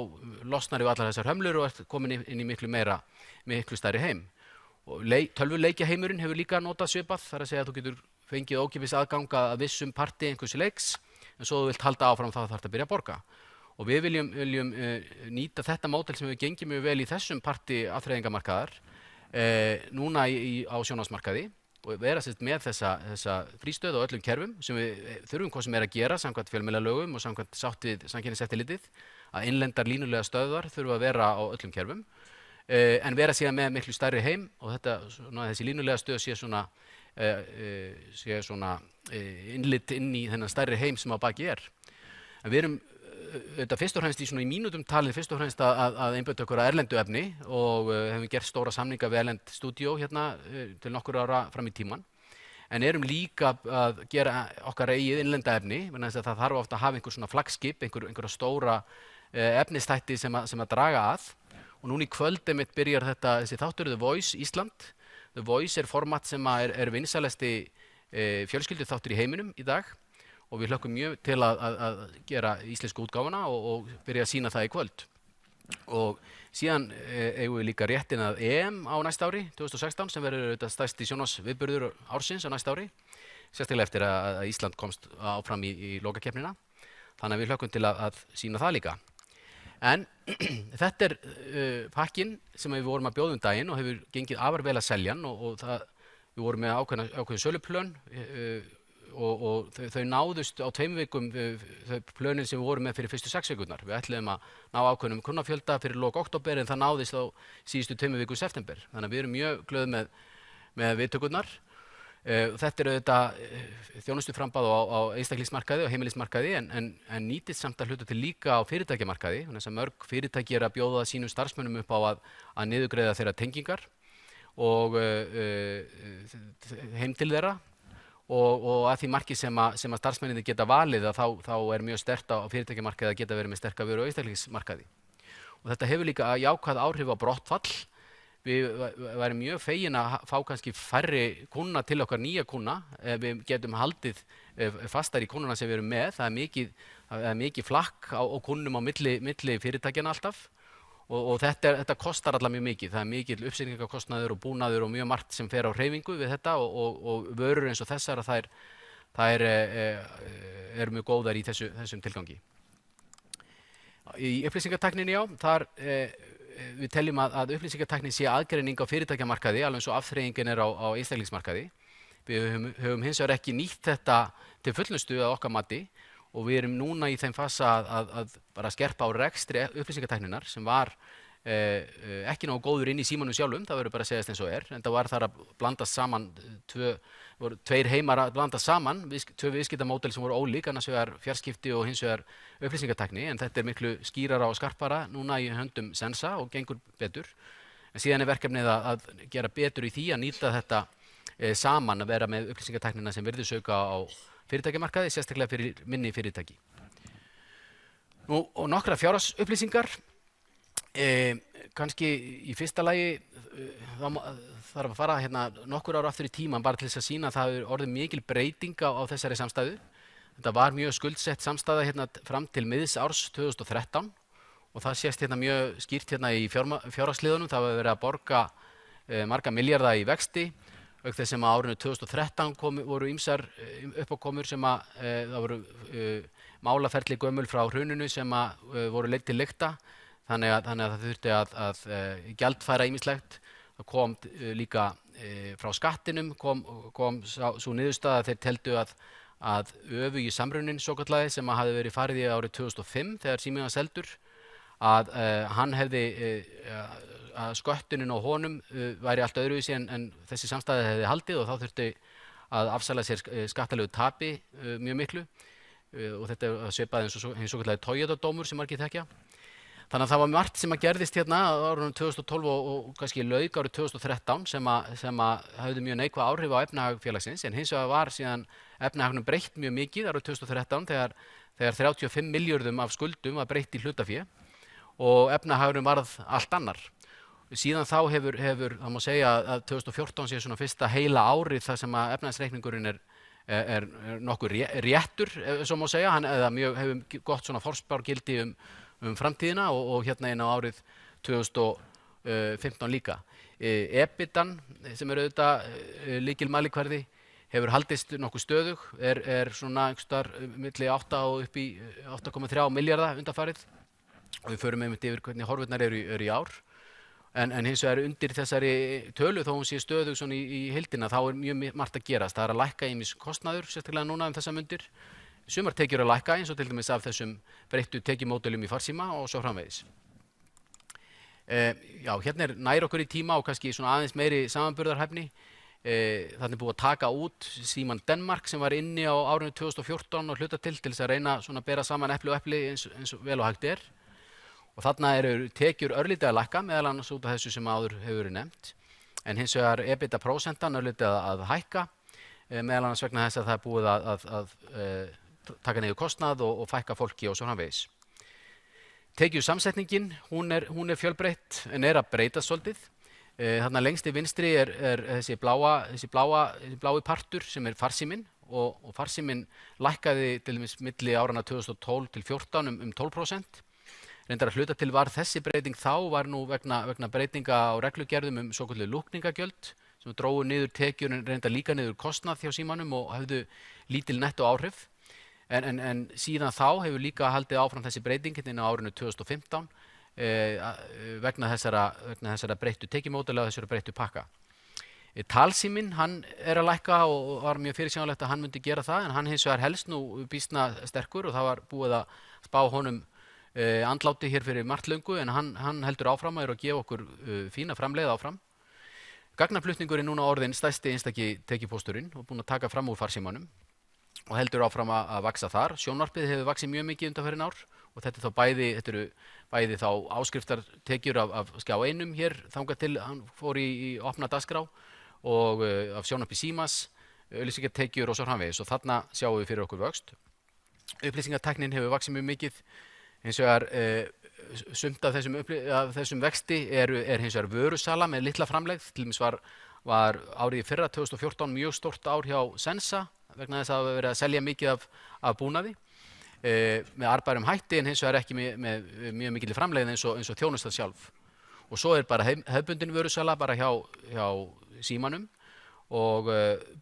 losnar við allar þessar hömlur og ert komin inn í miklu stærri heim. Og tölvuleikjaheimurinn hefur líka notað svipað, þar að segja að þú getur fengið ókeypis aðgang að vissum parti einhversu leiks, en svo þú vilt halda áfram þá þarftu að byrja að borga. Og við viljum nýta þetta módel sem við gengið mjög vel í þessum parti afþreyingamarkaðar núna á sjónvarpsmarkaði og vera með þessa frístöð á öllum kerfum sem við þurfum hvað sem að gera samkvæmt fjölmiðlalögum og samkvæmt sátt við Samkeppniseftirlitið, að innlendar línulega stöðvar þurfa að vera á öllum kerfum, en vera síðan með miklu stærri heim og þessi línulega stöð sé svona innlit inn í þennan stærri heim sem á baki er. En við erum þetta fyrst og fremst í mínútum talið fyrst og fremst að einbeita okkur að erlendu efni og hefum gert stóra samninga við erlend stúdíó hérna til nokkur ára fram í tíman, en erum líka að gera okkar eigið innlenda efni, þannig að það þarf ofta að hafa einhver svona flaggskip, einhverja stóra efnistætti sem að draga að. Og núna í kvöld byrjar þessi þáttur The Voice Ísland. The Voice format sem er vinsælasti fjölskylduþáttur í heiminum í dag og við hlökkum mjög til að gera íslensku útgáfuna og byrja að sýna það í kvöld. Og síðan eigum við líka réttin að EM á næsta ári, 2016, sem verður stærsti sjónvarpsviðburður ársins á næsta ári, sérstaklega eftir að Ísland komst áfram í lokakeppnina. Þannig að við hlökkum til að sýna það líka. En þetta pakkinn sem við vorum að bjóða daginn og hefur gengið afar vel að selja hann og við vorum með ákveðin söluplön og þau náðust á 2 vikum, þau plönin sem við vorum með fyrir fyrstu 6 vikurnar. Við ætluðum að ná ákveðnum kunnafjölda fyrir lok október en það náðist á síðustu 2 vikum september. Þannig að við erum mjög glöð með viðtökurnar. Þetta auðvitað þjónustuframbáð á einstaklingsmarkaði og heimilismarkaði en nýtist samt að hluta til líka á fyrirtækjamarkaði. Þannig að mörg fyrirtæki að bjóða sínum starfsmönnum upp á að niðurgreiða þeirra tengingar og heim til þeirra og að því marki sem að starfsmenninni geta valið að þá mjög sterkt á fyrirtækjamarkaði að geta verið með sterka vöru á einstaklingsmarkaði. Og þetta hefur líka jákvæð áhrif á brottfall. Við værum mjög fegin að fá kannski færri kúnna til okkar nýja kúnna ef við getum haldið fastar í kúnnuna sem við erum með. Það er mikið flakk á kúnnum á milli fyrirtækjana alltaf og þetta kostar alla mjög mikið. Það er mikill uppsetningarkostnaður og búnaður og mjög margt sem fer á hreyfingu við þetta og vörur eins og þessar að þær eru mjög góðar í þessum tilgangi. Í upplýsingatækninni þar við teljum að upplýsingatæknin sé aðgreining á fyrirtækjamarkaði alveg eins og afþreyingin á einstaklingsmarkaði. Við höfum hins vegar ekki nýtt þetta til fullnustu að okkar mati og við erum núna í þeim fasa að bara skerpa á rekstri upplýsingatækninar sem var ekki nógu góður inn í símanum sjálfum, það verður bara að segjast eins og en það var þar að blandast saman tveir heimar að blandast saman, 2 viðskiptamódel sem voru ólík, annars vegar fjarskipti og hins vegar upplýsingatækni, en þetta miklu skýrara og skarpara núna í höndum Sensa og gengur betur. En síðan verkefnið að gera betur í því að nýta þetta saman að vera með upplýsingatæknina sem virðisauka á fyrirtækjamarkaði, sérstaklega fyrir minni fyrirtæki. Nú, og nokkra fjárhagsupplýsingar. Kannski í fyrsta lagi þarf að fara nokkur ára aftur í tíman bara til þess að sýna að það hefur orðið mikil breyting á þessari samstæðu. Þetta var mjög skuldsett samstæða fram til miðs árs 2013 og það sést mjög skýrt í fjárhagsliðunum. Það hefur verið að borga marga milljarða í vexti, auk þess sem að árinu 2013 voru ýmsar uppákomur sem það voru málaferli gömul frá hruninu sem voru leidd til lykta. Þannig að það þurfti að gjaldfæra ýmislegt það kom líka frá skattinum kom svo niðurstaða að þeir teldu að öfugi samrunin svokallaði sem hafði verið farið í árið 2005 þegar Síminn var seldur, að hann hefði að sköttunin á honum væri allt öðruvísi en þessi samstæða hefði haldið og þá þurfti að afsala sér skattalegu tapi mjög miklu og þetta svipaði eins og hinn svokallaði Toyota-dómur sem margir þekkja. Þannig að það var margt sem að gerðist hérna á árunum 2012 og kannski lauk árið 2013 sem að hafði mjög neikvæð áhrif á efnahag félagsins, en hins vegar var síðan efnahagnum breytt mjög mikið árið 2013 þegar 35 milljörðum af skuldum var breytt í hlutafé og efnahagurinn varð allt annar. Síðan þá hefur það má segja að 2014 sé svona fyrsta heila árið þar sem að efnahagsreikningurinn er nokkuð réttur, svo má segja, hann hefur gott svona forspárgildi framtíðina og hérna inn á árið 2015 líka. EBITDAn sem auðvitað lykilmælikvarði hefur haldist nokkuð stöðug, er svona einhvers staðar milli 8 og upp í 8,3 milljarða undanfarið og við förum einmitt yfir hvernig horfurnar eru í ár. En hins vegar undir þessari tölu þó hún sé stöðug svona í heildina þá mjög margt að gerast. Það að lækka ýmis kostnaður, sérstaklega núna þessar mundir. Sumar tekjur að lækka eins og til dæmis af þessum breyttu tekjumódelum í farsíma og svo framvegis. Já, hérna nær okkur í tíma og kannski svona aðeins meiri samanburðarhæfni. Þarna búið að taka út Símann Denmark sem var inni á árinu 2014 og hluta til þess að reyna svona að bera saman epli og epli eins og vel og hægt er. Og þarna eru tekjur örlítið að lækka, meðal annars út af þessu sem áður hefur verið nefnt. En hins vegar EBITDA-prósentan örlítið að hækka, meðal annars vegna þess að það er búið að taka niður kostnað og fækka fólki og svo framvegis. Tekjusamsetningin, hún er fjölbreytt en er að breytast svolítið. Þarna lengst í vinstri er þessi blái partur sem er farsíminn og farsíminn lækkaði til dæmis milli áranna 2012 til 2014 um 12%. Reyndar að hluta til var þessi breyting var nú vegna breytinga á reglugerðum svokölluð lúkningagjöld sem drógu niður tekjur en reyndar líka niður kostnað hjá Símanum og höfðu lítil netto áhrif. En síðan þá hefur líka haldið áfram þessi breyting inn á árinu 2015 vegna þessara breyttu tekjumódela og þessara breyttu pakka. Talsíminn, hann er að lækka og var mjög fyrirsjáanlegt að hann myndi gera það, en hann hins vegar helst nú býsna sterkur og það var búið að spá honum andláti hér fyrir margt löngu, en hann heldur áfram að gefa okkur fína framleið áfram. Gagnaflutningurinn núna orðinn stærsti einstaki tekjupósturinn og búinn að taka fram úr farsímanum og heldur áfram að vaxa þar. Sjónvarpið hefur vaxið mjög mikið undanfarin ár og þetta eru bæði þá áskriftartekjur af Skjá einum hér þangað til hann fór í opna dagskrá og af sjónvarpi Símans, auglýsingatekjur og svo framvegis og þarna sjáum við fyrir okkur vöxt. Upplýsingatæknin hefur vaxið mjög mikið. Hins vegar sumt af þessum vexti er hins vegar vörusala með litla framlegð. Til dæmis var árið í fyrra 2014 mjög stórt ár hjá Sensa vegna þess að það hafa verið að selja mikið af búnaði með arðbærum hætti en hins vegar ekki með mjög mikilli framlegð eins og þjónustan sjálf. Og svo er bara hefðbundin vörusala bara hjá Símanum og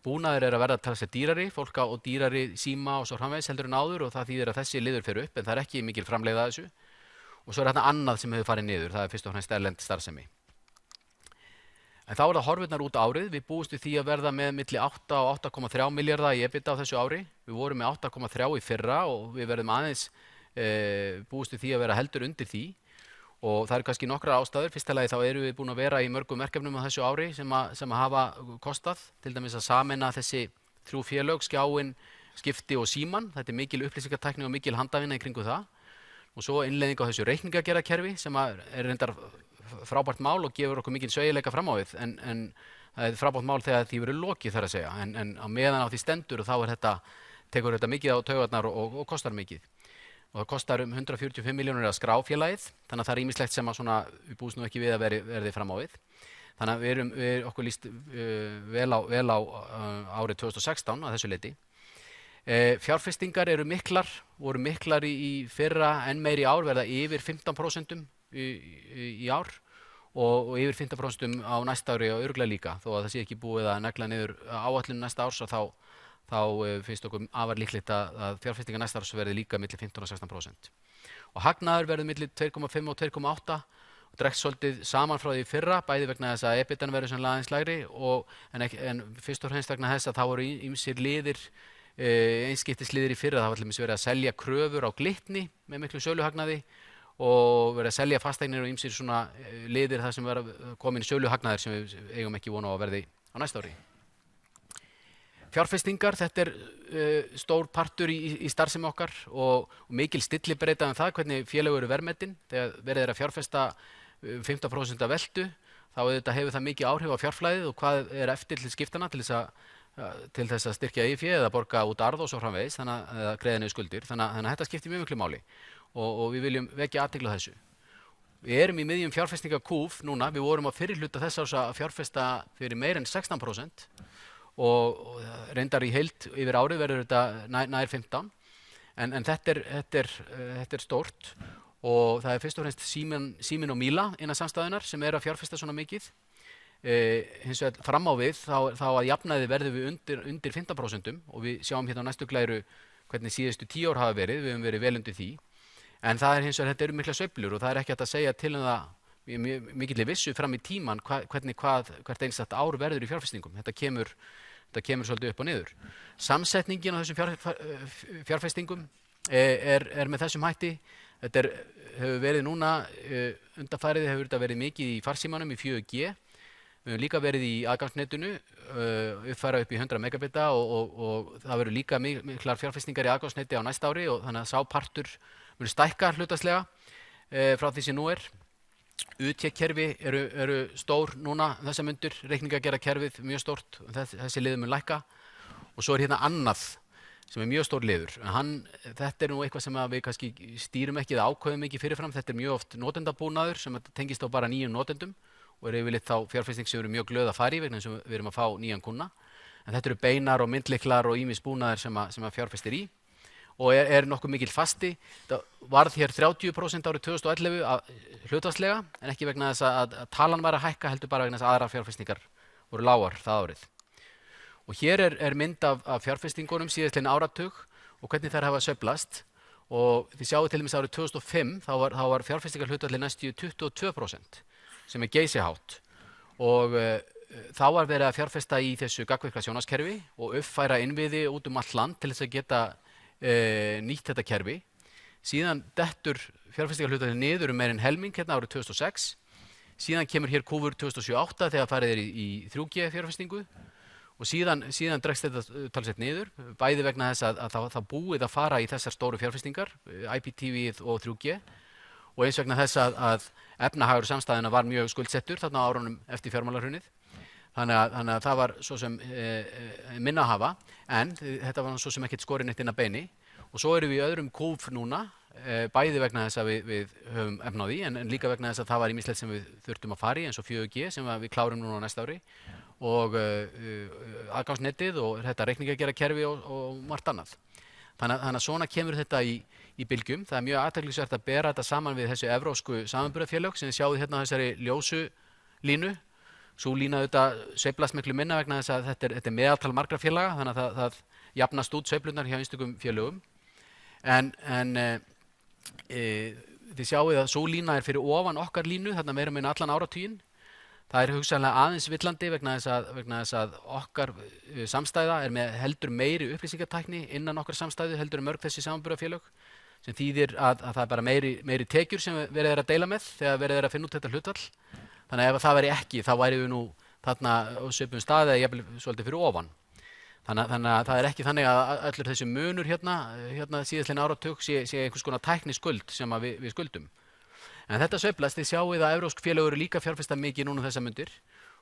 búnaður er að verða talsvert dýrari, fólk á dýrari síma og svo framvegis heldur en áður og það þýðir að þessi liður fer upp en það er ekki mikil framlegð að þessu. Og svo er þetta annað sem hefur farið niður, það er fyrst og fremst erlend starfsemi. En þá er það horfurnar út árið, við búumst við því að verða með milli 8 og 8,3 milljarða í EBITDA á þessu ári. Við vorum með 8,3 í fyrra og við verðum aðeins búumst við því að vera heldur undir því. Og það eru kannski nokkrar ástæður. Fyrsta lagi þá erum við búin að vera í mörgum verkefnum á þessu ári sem að hafa kostað. Til dæmis að sameina þessi 3 félög, Skjáinn, Skipti og Símann. Þetta er mikil upplýsingatækni og mikil handavinna í kringu það. Og svo innleiðing á þessu reikningagerðarkerfi sem er reyndar frábært mál og gefur okkur mikil sveigjanleika fram á við. En það er frábært mál þegar því verður lokið þar að segja. En á meðan á því stendur og þá tekur þetta mikið á taugarnar og kostar mikið. Og það kostar 145 milljónir að skrá félagið, þannig að það er ýmislegt sem við búumst nú ekki við að verði fram á við. Þannig að við okkur líst vel á árið 2016 að þessu leyti. Fjárfestingar voru miklar í fyrra en meiri ár, verða yfir 15% í ár og yfir 15% á næsta ári og örugglega líka, þó að það sé ekki búið að negla niður áætlun næsta árs og þá finnst okkur afar líklegt að fjárfestingar næsta árs verði líka milli 15 og 16%. Og hagnaður verður milli 2,5 og 2,8 og dregst svolítið saman frá því fyrra, bæði vegna þess að EBITDAn verður sennilega aðeins lægri en fyrst og fremst vegna þess að þá voru ýmsir liðir, einskiptisliðir í fyrra. Það var til dæmis verið að selja kröfur á Glitni með miklu söluhagnaði og verið að selja fasteignir og ýmsir svona liðir þar sem verið að koma inn söluhagnaðir sem við eigum ekki von á að verði á næsta ári. Fjárfestingar, þetta stór partur í starfsemi okkar og mikil stillibreyta það hvernig félög eru verðmetin. Þegar verið að fjárfesta 15% af veltu, þá hefur það mikið áhrif á fjárflæðið og hvað eftir til skiptana til þess að styrkja eigið fé eða borga út arð og svo framvegis, þannig að greiða niður skuldir. Þannig að þetta skiptir mjög miklu máli og við viljum vekja athygli á þessu. Við erum í miðjum fjárfestingakúf núna, við vorum á fyrri hluta þess árs að fjárfesta fyrir meira en 16%. Og reyndar í heild yfir árið verður þetta nær 15 en þetta er stórt og það er fyrst og fremst Síminn og Míla innan samstæðunar sem að fjárfesta svona mikið. Hins vegar fram á við þá að jafnaði verðum við undir 15% og við sjáum hérna á næstu glæru hvernig síðustu 10 ár hafa verið, við höfum verið vel undir því en það hins vegar, þetta eru mikla sveiflur og það ekki hægt að segja til það mikilli vissu fram í tíman hvert einstakt ár verður í fjárfestingum. Þetta kemur svolítið upp og niður. Samsetningin á þessum fjárfestingum er með þessum hætti. Þetta hefur verið núna, undanfarið hefur þetta verið mikið í farsímanum í 4G. Við höfum líka verið í aðgangsnetinu, uppfæra upp í 100 megabita og það verður líka miklar fjárfestingar í aðgangsneti á næsta ári og þannig að sá partur verður stækka hlutfallslega frá því sem nú er. UT-kerfi eru stór núna þessar mundur, reikningagerðarkerfið mjög stórt, þessi liður mun lækka og svo hérna annað sem mjög stór liður. Þetta nú eitthvað sem við kannski stýrum ekki eða ákveðum ekki fyrirfram, þetta mjög oft notendabúnaður sem tengist á bara nýjum notendum og yfirleitt þá fjárfesting sem við erum mjög glöð að fara í vegna eins og við erum að fá nýjan kuna. En þetta eru beinar og myndlyklar og ýmis búnaður sem að fjárfestir í og nokkuð mikill fasti. Það varð hér 30% árið 2011 hlutfallslega en ekki vegna þess að talan var að hækka heldur bara vegna þess að aðrar fjárfestingar voru lágar það árið. Og hér mynd af fjárfestingunum síðastliðinn áratug og hvernig þær hafa sveiflast og þið sjáu til dæmis árið 2005 þá var fjárfestingarhlutfallið næstum 22% sem geysishátt og þá var verið að fjárfesta í þessu gagnvirka sjónvarpskerfi og uppfæra innviði út allt land til þess að geta nýtt þetta kerfi. Síðan dettur fjárfestingarhlutfallið niður meir en helming hérna árið 2006. Síðan kemur hér kúfur 2007-08 þegar farið í 3G fjárfestingu og síðan dregst þetta talsvert niður, bæði vegna þess að það búið að fara í þessar stóru fjárfestingar, IPTV og 3G og eins vegna þess að efnahagur samstæðina var mjög skuldsettur þarna á árunum eftir fjármálahrunið. Þannig að það var svo sem minna að hafa en þetta var svo sem ekkert skorið neitt inn að beini og svo erum við í öðrum kúf núna bæði vegna þess að við höfum efna á því en líka vegna þess að það var ýmislegt sem við þurftum að fara í eins og 4G sem við klárum núna á næsta ári og aðgangsnetið og þetta reikningagerðarkerfi og margt annað. Þannig að svona kemur þetta í bylgjum. Það mjög athyglisvert að bera þetta saman við þessu evrópsku samanburðarfélög sem þið sjáið hérna á þessari ljósu línu. Sú lína auðvitað sveiflast miklu minna vegna þess að þetta meðaltal margra félaga þannig að það jafnast út sveiflurnar hjá einstökum félögum. En þið sjáið að sú lína fyrir ofan okkar línu, þarna meira meina allan áratuginn. Það hugsanlega aðeins villandi vegna þess að okkar samstæða með heldur meiri upplýsingatækni innan okkar samstæðu heldur mörg þessi samanburðarfélög sem þýðir að það bara meiri tekjur sem verið að deila með þegar verið að finna út þetta hlutfall. Þannig að ef það væri ekki, þá væri við nú þarna á svipum staði eða jafnvel svolítið fyrir ofan. Þannig að það ekki þannig að öllur þessi munur hérna síðastliðinn áratug sé einhvers konar tækniskuld sem við skuldum. En þetta sveiflast, þið sjáið að evrópsk félög eru líka fjárfesta mikið núna þessar mundir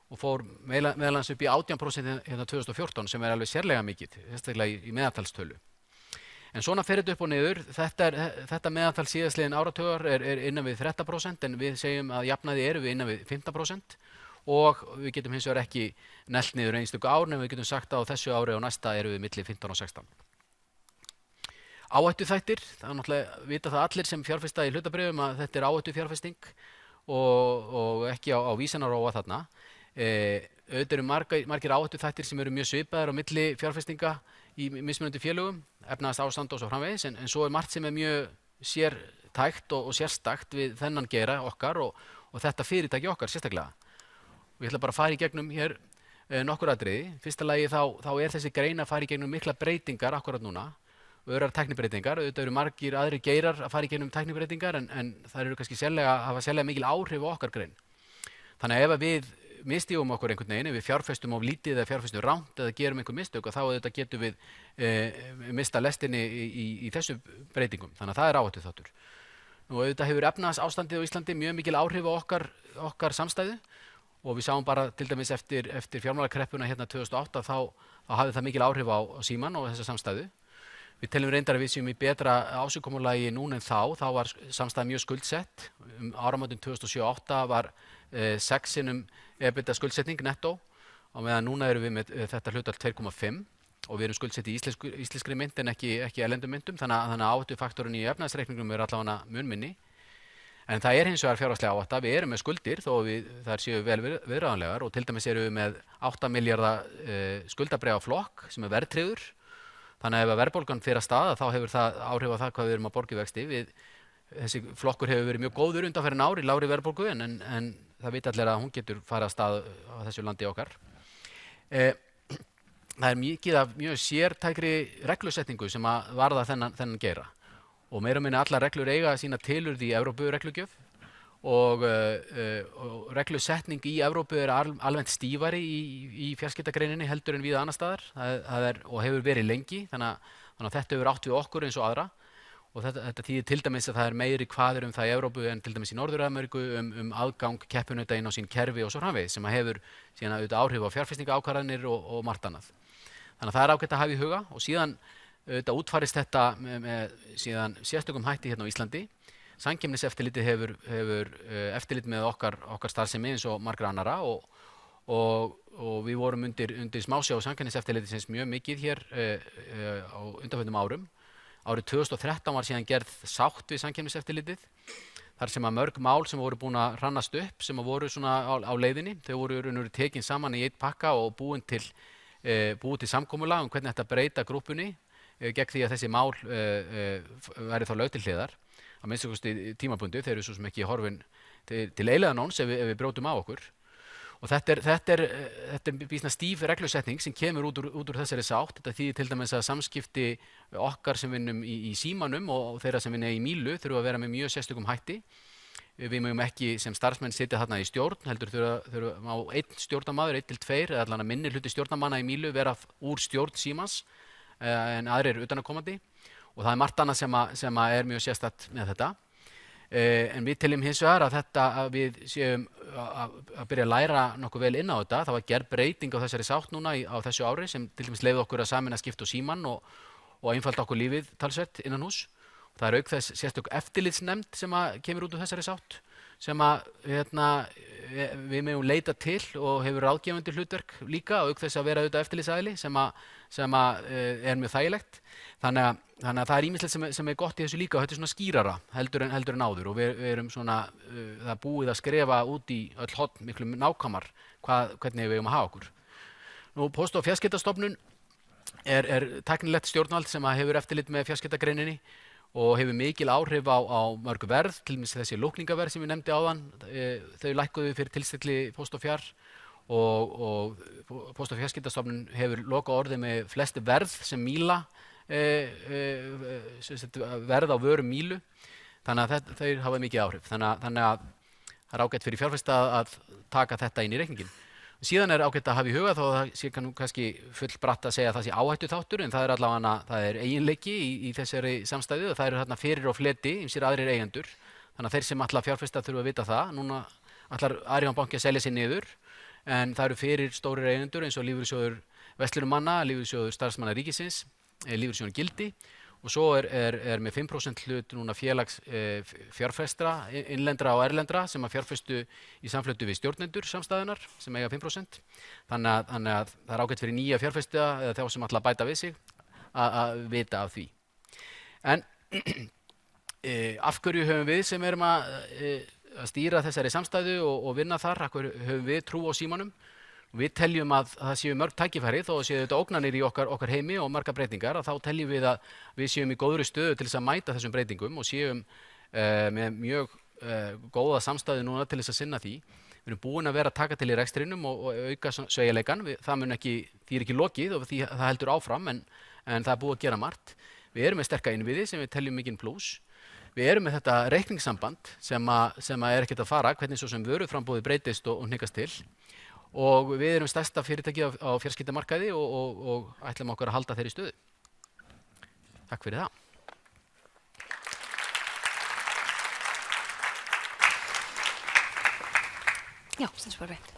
og fór meðalans upp í 18% hérna 2014 sem alveg sérlega mikið, sérstaklega í meðaltalstölu. En svona fer þetta upp og niður, þetta meðaltal síðastliðinn áratugar innan við 13% en við segjum að jafnaði erum við innan við 15% og við getum hins vegar ekki neglt niður einstöku ár en við getum sagt að á þessu ári og næsta erum við milli 15 og 16. Áhættuþættir, það náttúrulega vita það allir sem fjárfesta í hlutabréfum að þetta áhættufjárfesting og ekki á vísanarófa þarna. Auðvitað eru margir áhættuþættir sem eru mjög svipaðir á milli fjárfestinga í mismunandi félögum, efnahagsástand og svo framvegis en svo margt sem mjög sértækt og sérstakt við þennan geira okkar og og þetta fyrirtæki okkar sérstaklega. Og ég ætla bara að fara í gegnum hér nokkur atriði. Fyrsta lagi þá þessi grein að fara í gegnum mikla breytingar akkurat núna, örar tæknibreytingar. Auðvitað eru margir aðrir geirar að fara í gegnum tæknibreytingar en það eru kannski hafa sérlega mikil áhrif á okkar grein. Þannig að ef við misstígum okkur einhvern veginn, ef við fjárfestum of lítið eða fjárfestum rangt eða gerum einhver mistök, þá auðvitað getum við mista lestinni í þessu breytingum. Þannig að það er áhættu þáttur. Nú auðvitað hefur efnahagsástandið á Íslandi mjög mikil áhrif á okkar samstæðu og við sáum bara til dæmis eftir fjármálakreppuna hérna 2008 þá hafði það mikil áhrif á Símann og þessa samstæðu. Við teljum reyndar að við séum í betra ásökumulagi núna en þá var samstæða mjög skuldsett. Áramótin 2007-08 var 6 sinnum EBITDA skuldsetning nettó, á meðan núna erum við með þetta hlutfall 2,5 og við erum skuldsett í íslenskri mynt en ekki erlendum myntum, þannig að áhættufaktorinn í efnahagsreikningnum er allavega mun minni. En það hins vegar fjárhagslega áhætta, við erum með skuldir þó þær séu vel viðráðanlegar og til dæmis erum við með 8 milljarða skuldabréfaflokk sem er verðtryggður. Þannig að ef verðbólgan fer af stað þá hefur það áhrif á það hvað við erum að borga í vexti. Þessi flokkur hefur verið mjög góður undanfarin ár í lágri verðbólgu en það vita allir að hún getur farið af stað á þessu landi okkar. Það er mikið af mjög sértækri reglusetningu sem að varða þennan geira og meira og minna allar reglur eiga sína tilurð í Evrópureglugjöf og reglusetning í Evrópu er almennt stífari í fjarskiptagreininni heldur en víða annars staðar. Það og hefur verið lengi, þannig að þetta hefur átt við okkur eins og aðra og þetta þýðir til dæmis að það er meiri kvaðir það í Evrópu en til dæmis í Norður-Ameríku aðgang keppinauta inn á sín kerfi og svo framvegis sem að hefur síðan auðvitað áhrif á fjárfestingaákvarðanir og margt annað. Þannig að það er ágætt að hafa í huga og síðan auðvitað útfærist þetta með síðan sérstökum hætti hérna á Íslandi. Samkeppniseftirlitið hefur eftirlit með okkar starfsemi eins og margra annara og við vorum undir smásjá samkeppniseftirlitsins mjög mikið hér á undanförnum árum. Árið 2013 var síðan gerð sátt við samkeppniseftirlitið þar sem að mörg mál sem voru búin að hrannast upp sem að voru svona á leiðinni, þau voru tekin saman í eitt pakka og búið til samkomulag hvernig þetta breyta grúppunni gegn því að þessi mál væri þá lögð til hliðar. Að minnsta kosti tímabundið, þeir eru svo sem ekki horfin til eiginleganóns ef við brjótum á okkur. Og þetta er býsna stíf reglusetning sem kemur út úr þessari sátt. Þetta þýðir til dæmis að samskipti okkar sem vinnum í Símanum og þeirra sem vinna í Mílu þurfa að vera með mjög sérstökum hætti. Við mögum ekki sem starfsmenn sitja þarna í stjórn, heldur þurfa á einn stjórnarmaður, 1 til 2, eða allan að minni hluti stjórnarmanna í Mílu vera úr stjórn Símans en aðrir utanaðkomandi. Og það er margt annað sem er mjög sérstakt með þetta. En við teljum hins vegar að við séum að byrja að læra nokkuð vel inn á þetta. Það var gerð breyting á þessari sátt núna á þessu ári sem til dæmis leyfði okkur að sameina Skipta og Símann og einfalda okkur lífið talsvert innan hús. Það er auk þess sérstök eftirlitsnefnd sem kemur út úr þessari sátt sem við megum leita til og hefur ráðgefandi hlutverk líka auk þess að vera auðvitað eftirlitsaðili sem er mjög þægilegt. Þannig að það er ýmislegt sem er gott í þessu líka og þetta er svona skýrara heldur en áður og við erum svona það búið að skrefa út í öll horn miklu nákvæmar hvernig við eigum að hafa okkur. Nú Póst- og fjarskiptastofnun er tæknilegt stjórnvald sem hefur eftirlit með fjarskiptagreininni og hefur mikil áhrif á mörg verð, til dæmis þessi lúkningaverð sem ég nefndi áðan, þau lækkuðu fyrir tilstilli Póst og Fjar og Póst- og fjarskiptastofnun hefur loka orðið með flesti verð sem Míla verð á vörum Mílu, þannig að þau hafa mikið áhrif, þannig að það er ágætt fyrir fjárfesta að taka þetta inn í reikningin. Síðan er ágætt að hafa í huga þó að það sé kannski fullbratt að segja að það sé áhættu þáttur en það er allavega það er eiginleiki í þessari samstæðu og það eru þarna fyrir og fleti ýmsir aðrir eigendur þannig að þeir sem ætla að fjárfesta þurfa að vita það. Núna ætlar Arion banki að selja sig niður en það eru fyrir stórir eigendur eins og Lífeyrissjóður Vestlunumanna, Lífeyrissjóður starfsmanna ríkisins, Lífeyrissjóður Gildi og svo er með 5% hlut núna félags fjárfestra, innlendra og erlendra sem að fjárfestu í samflötu við stjórnendur samstæðunar sem eiga 5%. Þannig að það er ágætt fyrir nýja fjárfesta eða þá sem ætla að bæta við sig að vita af því. En af hverju höfum við sem erum að stýra þessari samstæðu og vinna þar, af hverju höfum við trú á Símanum? Við teljum að það séu mörg tækifæri þó að séu þetta ógnanir í okkar heimi og margar breytingar að þá teljum við að við séum í góðri stöðu til þess að mæta þessum breytingum og séum með mjög góða samstæðu núna til þess að sinna því. Við erum búin að vera að taka til í rekstrinum og auka sveigjanleikann. Það mun ekki, því er ekki lokið og því það heldur áfram en það er búið að gera margt. Við erum með sterka innviði sem við teljum mikinn plús. Við erum með þetta reikningssamband sem er ekkert að fara, hvernig svo sem vöruframbúðið breytist og hnikast til. Og við erum stærsta fyrirtæki á fjarskiptamarkaði og ætlum okkur að halda þeirri stöðu. Takk fyrir það. Já, stendur bara beint.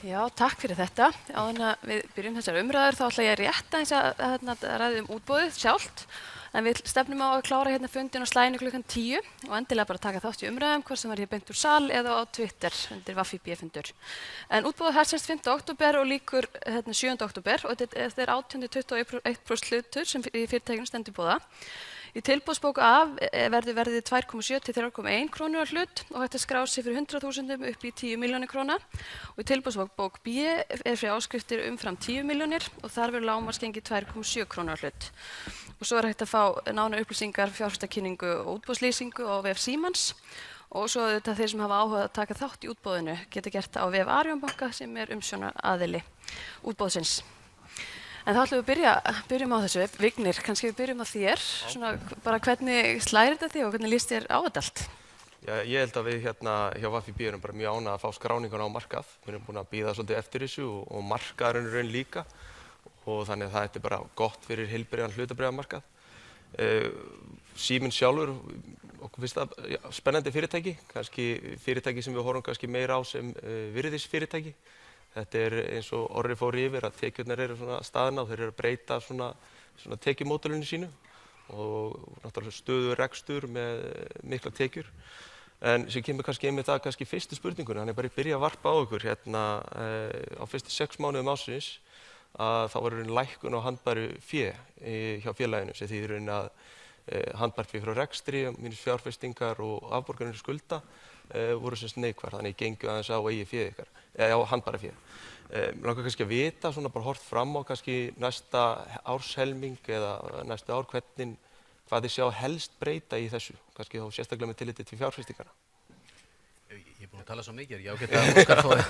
Já, takk fyrir þetta. Áður en við byrjum þessar umræður þá ætla ég rétt aðeins að ræða útboðið sjálft. En við stefnum á að klára hérna fundin á slaginu klukkan 10 og endilega bara taka þátt í umræðum hvort sem var hér beint úr sal eða á Twitter undir VAFFIB-fundur. En útboðið hefst 5. október og lýkur 7. október og þetta er 18-21% hlutur sem í fyrirtækinu stendur boða. Í tilboðsbók A verður verðið 2,7 til 3,1 krónur á hlut og hægt að skrá sig fyrir 100.000 upp í 10 milljónir króna. Og í tilboðsbók B er fyrir áskriftir umfram 10 milljónir og þar verður lágmarksgengi 2,7 krónur á hlut. Og svo er hægt að fá nánar upplýsingar, fjárfestakynningu og útboðslýsingu á vef Símans og svo þeir sem hafa áhuga að taka þátt í útboðinu geta gert það á vef Arion banka sem er umsjónaraðili útboðsins. En þá ætlum við byrjum á þessu. Vignir, kannski við byrjum á þér. Svona bara hvernig slærir þetta þig og hvernig líst þér á þetta allt? Já, ég held að við hérna hjá VAFFIB erum bara mjög ánægð að fá skráninguna á markað. Við erum búin að bíða svolítið eftir þessu og markaðurinn raun líka og þannig að það er bara gott fyrir heilbrigðan hlutabréfamarkað. Síminn sjálfur, okkur finnst það spennandi fyrirtæki, kannski fyrirtæki sem við horfum kannski meira á sem virðisfyrirtæki. Þetta er eins og Orri fór yfir að tekjurnar eru svona staðna og þeir eru að breyta svona tekjumódelinu sínu og náttúrulega stöðugur rekstur með mikla tekjur. En sem kemur kannski einmitt að kannski fyrstu spurningunni, hann er bara að byrja að varpa á okkur hérna á fyrstu 6 mánuðum ársins að þá var lækkun á handbæru fé hjá félaginu sem þýðir að handbært fé frá rekstri, mínus fjárfestingar og afborganir skulda voru semst neikvæðar, þannig gengu aðeins á eigið féð ykkar, eða á handbæra féð. Mér langar kannski að vita, svona bara horft fram á kannski næsta árshelming eða næstu ár, hvað þið sjá helst breyta í þessu, kannski þá sérstaklega með tilliti til fjárfestingarna. Ég er búin að tala svo mikið, ég ágæti að Óskar fá þig.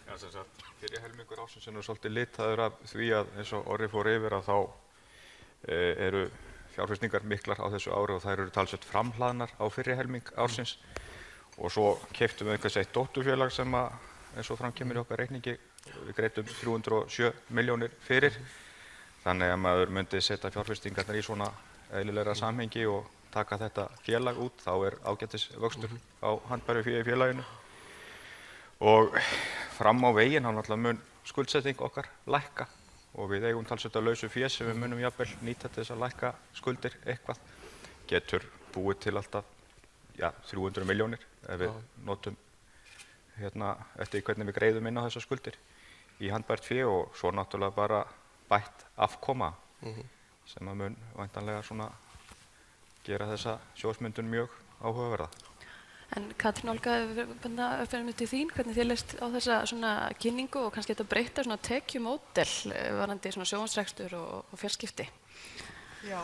Já, sem sagt, fyrir helmingur ársins er svolítið litaður af því að eins og Orri fór yfir að þá eru fjárfestingar miklar á þessu ári og þær eru talsvert framhlaðnar á fyrri helming ársins og svo keyptum við einhvers eitt dótturfélag sem að, eins og fram kemur í okkar reikningi, við greiddum 307 milljónir fyrir. Þannig að maður myndi setja fjárfestingarnar í svona eðlilegra samhengi og taka þetta félag út, þá er ágætis vöxtur á handbæru fé í félaginu. Og fram á veginn hann alltaf mun skuldsetting okkar lækka. Og við eigum talsvert að lausu fé sem við munum jafnvel nýta til þess að lækka skuldir eitthvað. Getur búið til alltaf 300 milljónir ef við notum hérna eftir hvernig við greiðum inn á þessar skuldir í handbært fé og svo náttúrulega bara bætt afkoma sem að mun væntanlega svona gera þessa sjóðsmyndun mjög áhugaverða. En Katrín Olga, við fyrir til þín, hvernig þið leist á þessa svona kynningu og kannski þetta breyta svona tekjumódel varðandi svona sjónvarpsrekstur og fjarskipti? Já,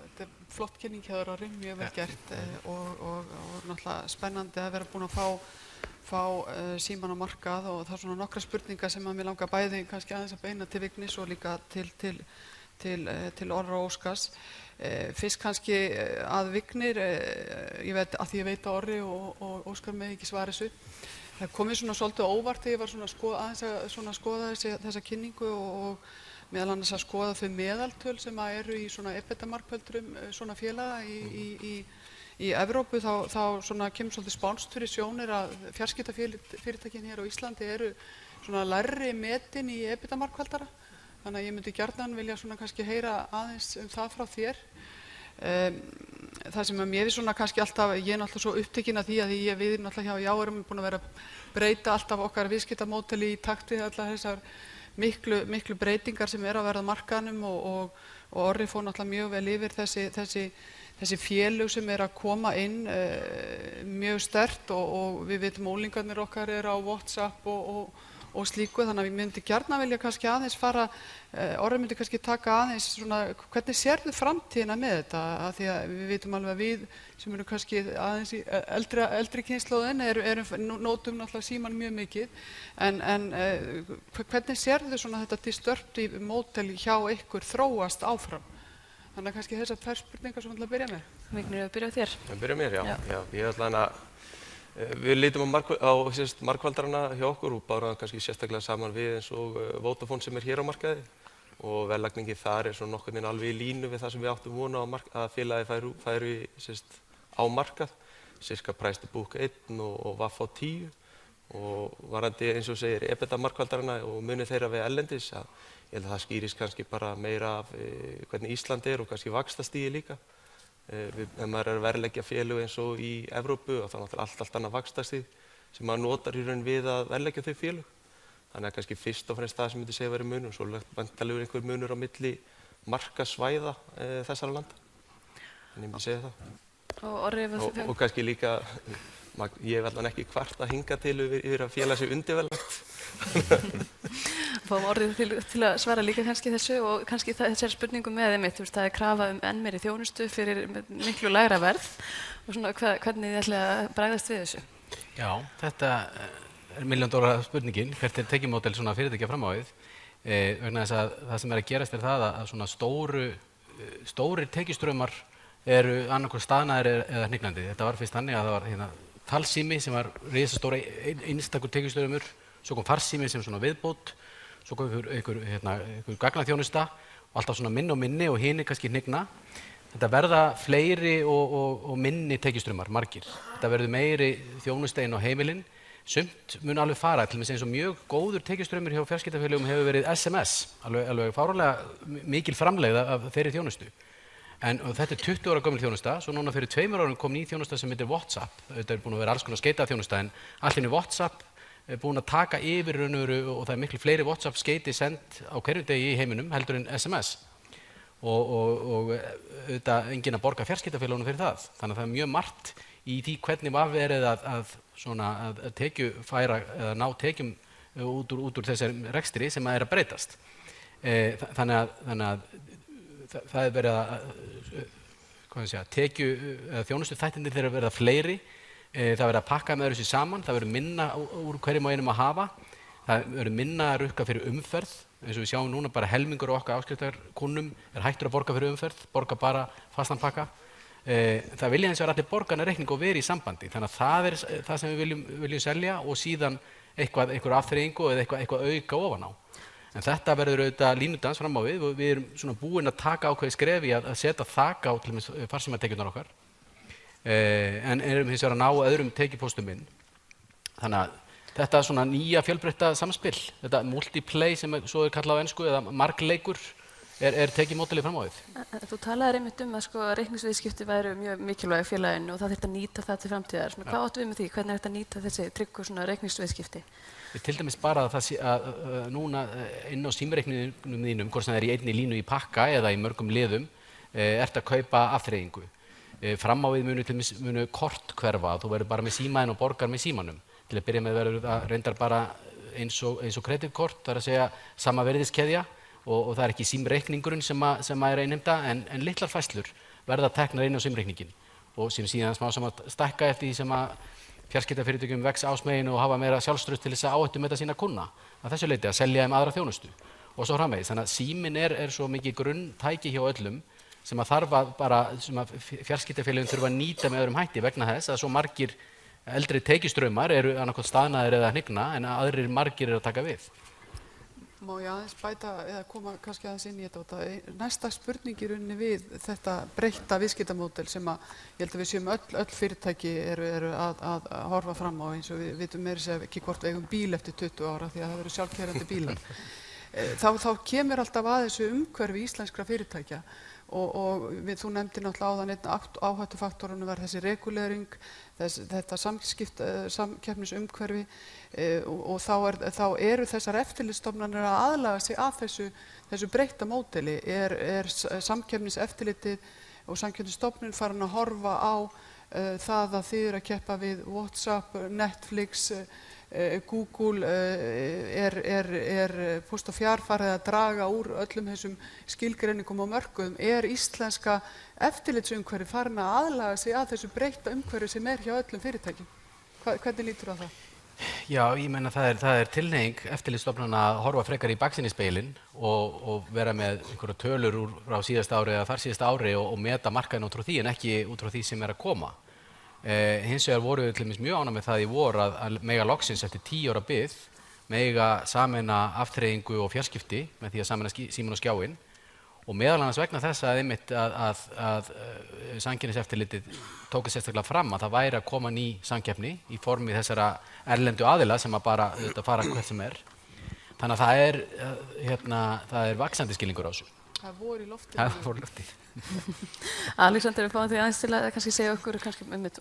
þetta er flott kynning hjá þér Orri, mjög vel gert og náttúrulega spennandi að vera búin að fá Síman á markað og það er svona nokkra spurningar sem að mér langar bæði kannski aðeins að beina til Vignis og líka til Orra og Óskars. Fyrst kannski að Vignir, að því ég veit að Orri og Óskar með ekki svara þessu. Það komið svona svolítið óvart þegar ég var aðeins að skoða þessa kynningu og meðal annars að skoða þau meðaltöl sem eru í svona EBITDA-markvöldurum svona félaga í Evrópu. Þá svona kemur svolítið spánst fyrir sjónir að fjarskiptafyrirtækin hér á Íslandi eru svona lægri metin í EBITDA-markvöldara. Þannig að ég myndi gjarnan vilja svona kannski heyra aðeins það frá þér. Það sem að mér er svona kannski alltaf, ég er náttúrulega svo upptekin af því að við náttúrulega hjá Já erum búin að vera að breyta alltaf okkar viðskiptamódeli í takt við allar þessar miklu breytingar sem eru að verða á markaðnum og Orri fór náttúrulega mjög vel yfir þessi félög sem eru að koma inn mjög sterkt og við vitum unglingarnir okkar eru á WhatsApp og og slíku, þannig að við myndi gjarna vilja kannski aðeins fara, Orri myndi kannski taka aðeins svona, hvernig sérðu framtíðina með þetta, að því að við vitum alveg að við sem erum kannski aðeins í eldri kynslóðin nótum náttúrulega síman mjög mikið, en hvernig sérðu svona þetta disruptive módel hjá ykkur þróast áfram? Þannig að kannski þessar tvær spurningar sem við ætlum að byrja með. Vignir, að byrja á þér. Að byrja mér, já. Ég ætla að við lítum á markvaldarana hjá okkur og bara kannski sérstaklega saman við eins og Vodafone sem hér á markaði og verðlagningin þar svona nokkurn veginn alveg í línu við það sem við áttum vona að félagið færu á markað, cirka price to book 1 og VAF á 10 og varandi eins og segir EBITDA markvaldarana og munið þeirra við erlendis að ég held að það skýrist kannski bara meira af hvernig Ísland og kannski vaxtastigið líka. Ef maður að verðleggja félög eins og í Evrópu og þá náttúrulega allt annað vaxtastig sem maður notar í raun við að verðleggja þau félög. Þannig að kannski fyrst og fremst það sem myndi segja verið munur og svo væntanlegur einhver munur á milli markasvæða þessara landa. En ég myndi segja það. Og kannski líka, ég hef allan ekki hvart að hinga til yfir að félag sé undirverðlagt. Fáum orðið til að svara líka kannski þessu og kannski þessari spurningu með einmitt, það krafa enn meiri þjónustu fyrir miklu lægra verð og svona hvernig þið ætla að bregðast við þessu? Já, þetta $1.000.000 spurningin, hvert tekjumódel svona fyrirtækja fram á við, vegna þess að það sem að gerast það að svona stórir tekjustraumar eru annarkvort staðnaðir eða hnignandi. Þetta var fyrst þannig að það var talsími sem var risastór einstakur tekjustraumur, svo kom farsími sem svona viðbót, svo kom einhver gagnaþjónusta og alltaf svona minni og minni og hinir kannski hnigna. Þetta verða fleiri og minni tekjustraumar, margir. Þetta verður meiri þjónusta inn á heimilin. Sumt mun alveg fara, til og með eins og mjög góður tekjustraumur hjá fjarskiptafélögum hefur verið SMS, alveg fáránlega mikil framlegð af þeirri þjónustu. En þetta 20 ára gömul þjónusta, svo núna fyrir 2 árum kom ný þjónusta sem heitir WhatsApp. Þetta búin að vera alls konar skeitaþjónusta en allt inni WhatsApp búin að taka yfir og það miklu fleiri WhatsApp skeiti send á hverju degi í heiminum heldur en SMS. Og auðvitað enginn að borga fjarskiptafélögunum fyrir það. Þannig að það mjög margt í því hvernig var verið að tekjufæra eða ná tekjum út úr þessari rekstri sem að breytast. Þannig að það verið að þjónustu þættindir þeirra verða fleiri. Það verður að pakka með þessu saman, það verður minna úr hverjum og einum að hafa, það verður minna að rukka fyrir umferð, eins og við sjáum núna bara helmingur og okkar áskriftarkunnum hættur að borga fyrir umferð, borga bara fastan pakka. Það vilja hins vegar allir borgarna reikning og verið í sambandi, þannig að það er það sem við viljum selja og síðan einhver afþreyingu eða eitthvað auka ofan á. En þetta verður auðvitað línudans fram á við erum svona búin að taka ákveðið skrefi að setja þak á til og með farsímatekjurnar okkar. En erum hins vegar að ná öðrum tekjupóstum inn. Þannig að þetta svona nýja fjölbreytta samspil, þetta multiplay sem svo kallað á ensku eða margleikur tekjumódelið fram á við. Þú talaðir einmitt að reikningsviðskipti væru mjög mikilvæg félaginu og það þyrfti að nýta það til framtíðar. Hvað áttu við með því? Hvernig er þetta að nýta þessi tryggu svona reikningsviðskipti? Til dæmis bara að núna inn á símreikningnum þínum, hvort sem það í einni línu í pakka eða í mörgum liðum, ert að kaupa afþreyingu. Fram á við munu kort hverfa, þú verður bara með símaðinn og borgar með símanum. Til að byrja með verður það reyndar bara eins og kreditkort, það er að segja sama verðiskeðja og það er ekki símreikningurinn sem er innheimta en litlar færslur verða teknar inn á símreikningin og sem síðan smá saman stækka eftir því sem að fjarskiptafyrirtækjum vex ásmegin og hafa meira sjálfstraust til þess að áhættumeta sína kunna að þessu leyti að selja aðra þjónustu og svo framvegis. Þannig að síminn er svo mikið grunntæki hjá öllum sem að fjarskiptafélögin þurfa að nýta með öðrum hætti vegna þess að svo margir eldri tekjustraumar eru annarkot staðnaðir eða hnigna en aðrir margir eru að taka við. Má ég aðeins bæta eða koma kannski aðeins inn í þetta. Næsta spurning í rauninni við þetta breytta viðskiptamódel sem að ég held að við séum öll fyrirtæki eru að horfa fram á eins og við vitum meira sér ekki hvort við eigum bíl eftir 20 ára því að það verður sjálfkeyrandi bílar. Þá kemur alltaf að þessu umhverfi íslenskra fyrirtækja og þú nefndir náttúrulega áðan einn áhættufaktorinn var þessi regulering, þetta samkeppnisumhverfi og þá eru þessar eftirlitsstofnanir að aðlaga sig að þessu breytta módeli. Er samkeppniseftirlitið og Samkeppnisstofnun farin að horfa á það að þið eru að keppa við WhatsApp, Netflix, Google, Póst og fjar farið að draga úr öllum þessum skilgreiningum og mörkuðum. Íslenska eftirlitsumhverfi farin að aðlaga sig að þessu breytta umhverfi sem hjá öllum fyrirtækjum? Hvernig lítur á það? Já, ég meina það er tilhneiging eftirlitsstofnana að horfa frekar í baksýnisspegilinn og vera með einhverja tölur frá síðasta ári eða þar síðasta ári og meta markaðinn út frá því en ekki út frá því sem að koma. Hins vegar voru við til dæmis mjög ánægð með það í vor að mega loksins eftir 10 ára bið mega sameina afþreyingu og fjarskipti með því að sameina símann og skjáinn og meðal annars vegna þess að einmitt að samkeppniseftirlitið tók sérstaklega fram að það væri að koma ný samkeppni í formi þessara erlendu aðila sem að bara fara hvert sem Þannig að það er vaxandi skilningur á þessu. Það voru í loftið. Það voru í loftið. Alexander, við fáum því aðeins til að kannski segja okkur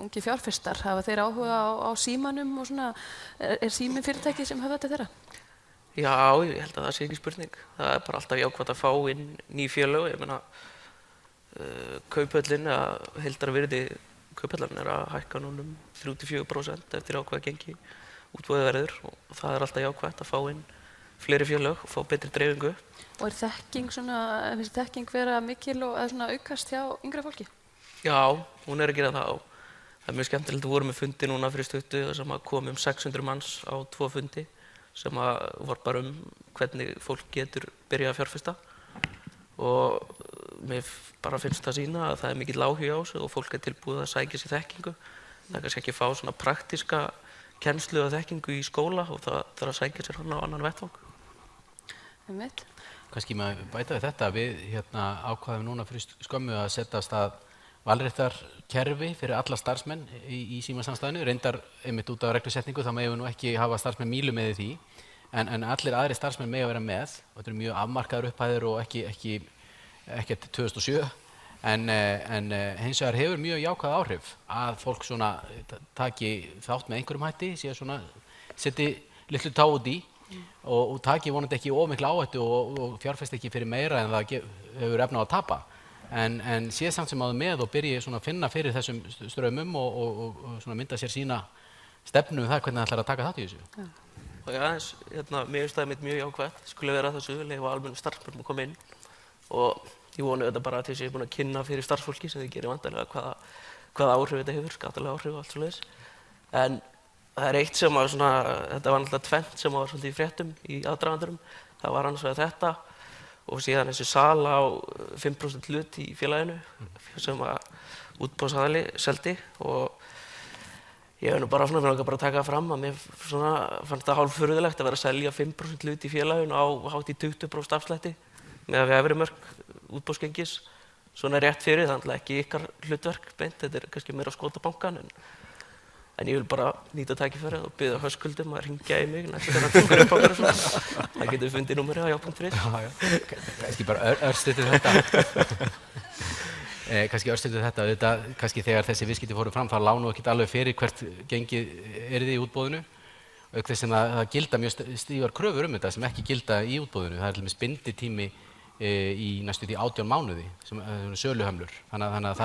ungi fjárfestar. Hafa þeir áhuga á símanum og svona, síminn fyrirtæki sem hafa þetta þeirra? Já, ég held að það sé ekki spurning. Það er bara alltaf jákvætt að fá inn ný félög. Ég meina, Kauphöllin, heildarvirði Kauphallarinn er að hækka núna 3–4% eftir ákveða gengi útboðið verður og það er alltaf jákvætt að fá inn fleiri félög og fá betri dreifingu. Og finnst þekking vera mikil og svona aukast hjá yngra fólki? Já, hún er að gera það og það er mjög skemmtilegt. Við vorum með fundi núna fyrir stuttu sem kom 600 manns á 2 fundi sem var bara hvernig fólk getur byrjað að fjárfesta og mér bara finnst það sýna að það er mikill áhugi á þessu og fólk er tilbúið að sækja sér þekkingu. Það er kannski ekki að fá svona praktíska kennslu og þekkingu í skóla og það þarf að sækja sér hann á annan vettvang. Kannski maður bæta við þetta, við ákvaðum núna fyrir skömmu að setja af stað valréttarkerfi fyrir alla starfsmenn í símasamstæðinu, reyndar einmitt út af reglusetningu, þá megum við nú ekki hafa starfsmenn mílu með því, en allir aðri starfsmenn mega vera með, og þetta eru mjög afmarkaðar upphæðir og ekkert 2007, en hins vegar hefur mjög jákvæð áhrif að fólk svona taki þátt með einhverjum hætti, setji litlu tá út í, og taki vonandi ekki of mikla áhættu og fjárfesti ekki fyrir meira en það hefur efni á að tapa en sé samt sem áður með og byrji svona að finna fyrir þessum straumum og svona mynda sér sína stefnu það hvernig það ætlar að taka þátt í þessu. Og já, mér finnst það mjög jákvætt, skulle vera þessu leyfa almennum starfsmönnum að koma inn og ég vonu þetta bara til þess að ég er búin að kynna fyrir starfsfólki sem þið gerir vandarlega hvaða áhrif þetta hefur, skattalega áhrif og allt svoleiðis. En það er eitt sem þetta var náttúrulega tvennt sem var svolítið í fréttum í aðdragandanum. Það var annars vegar þetta og síðan þessi sala á 5% hlut í félaginu sem útboðsaðili seldi og ég hef nú bara að taka fram að mér fannst það hálffurðulegt að vera að selja 5% hlut í félaginu á hátt í 20% afslætti með að við efri mörk útboðsgengis svona rétt fyrir, það er ekki ykkar hlutverk beint, þetta er kannski meira að skota bankan en ég vil bara nýta tækifærið og biðja Höskuldum að hringja í mig næst þegar hann tekur upp okkar og svona. Það getur fundið númerið á já.is. Kannski bara örstuðið þetta. Kannski þegar þessi viðskipti fóru fram, þá lá nú ekkert alveg fyrir hvert gengið yrði í útboðinu. Auk þess að það gilda mjög stífar kröfur þetta sem ekki gilda í útboðinu. Það er til dæmis binditími í næstu því 18 mánuði sem söluhömlur. Þannig að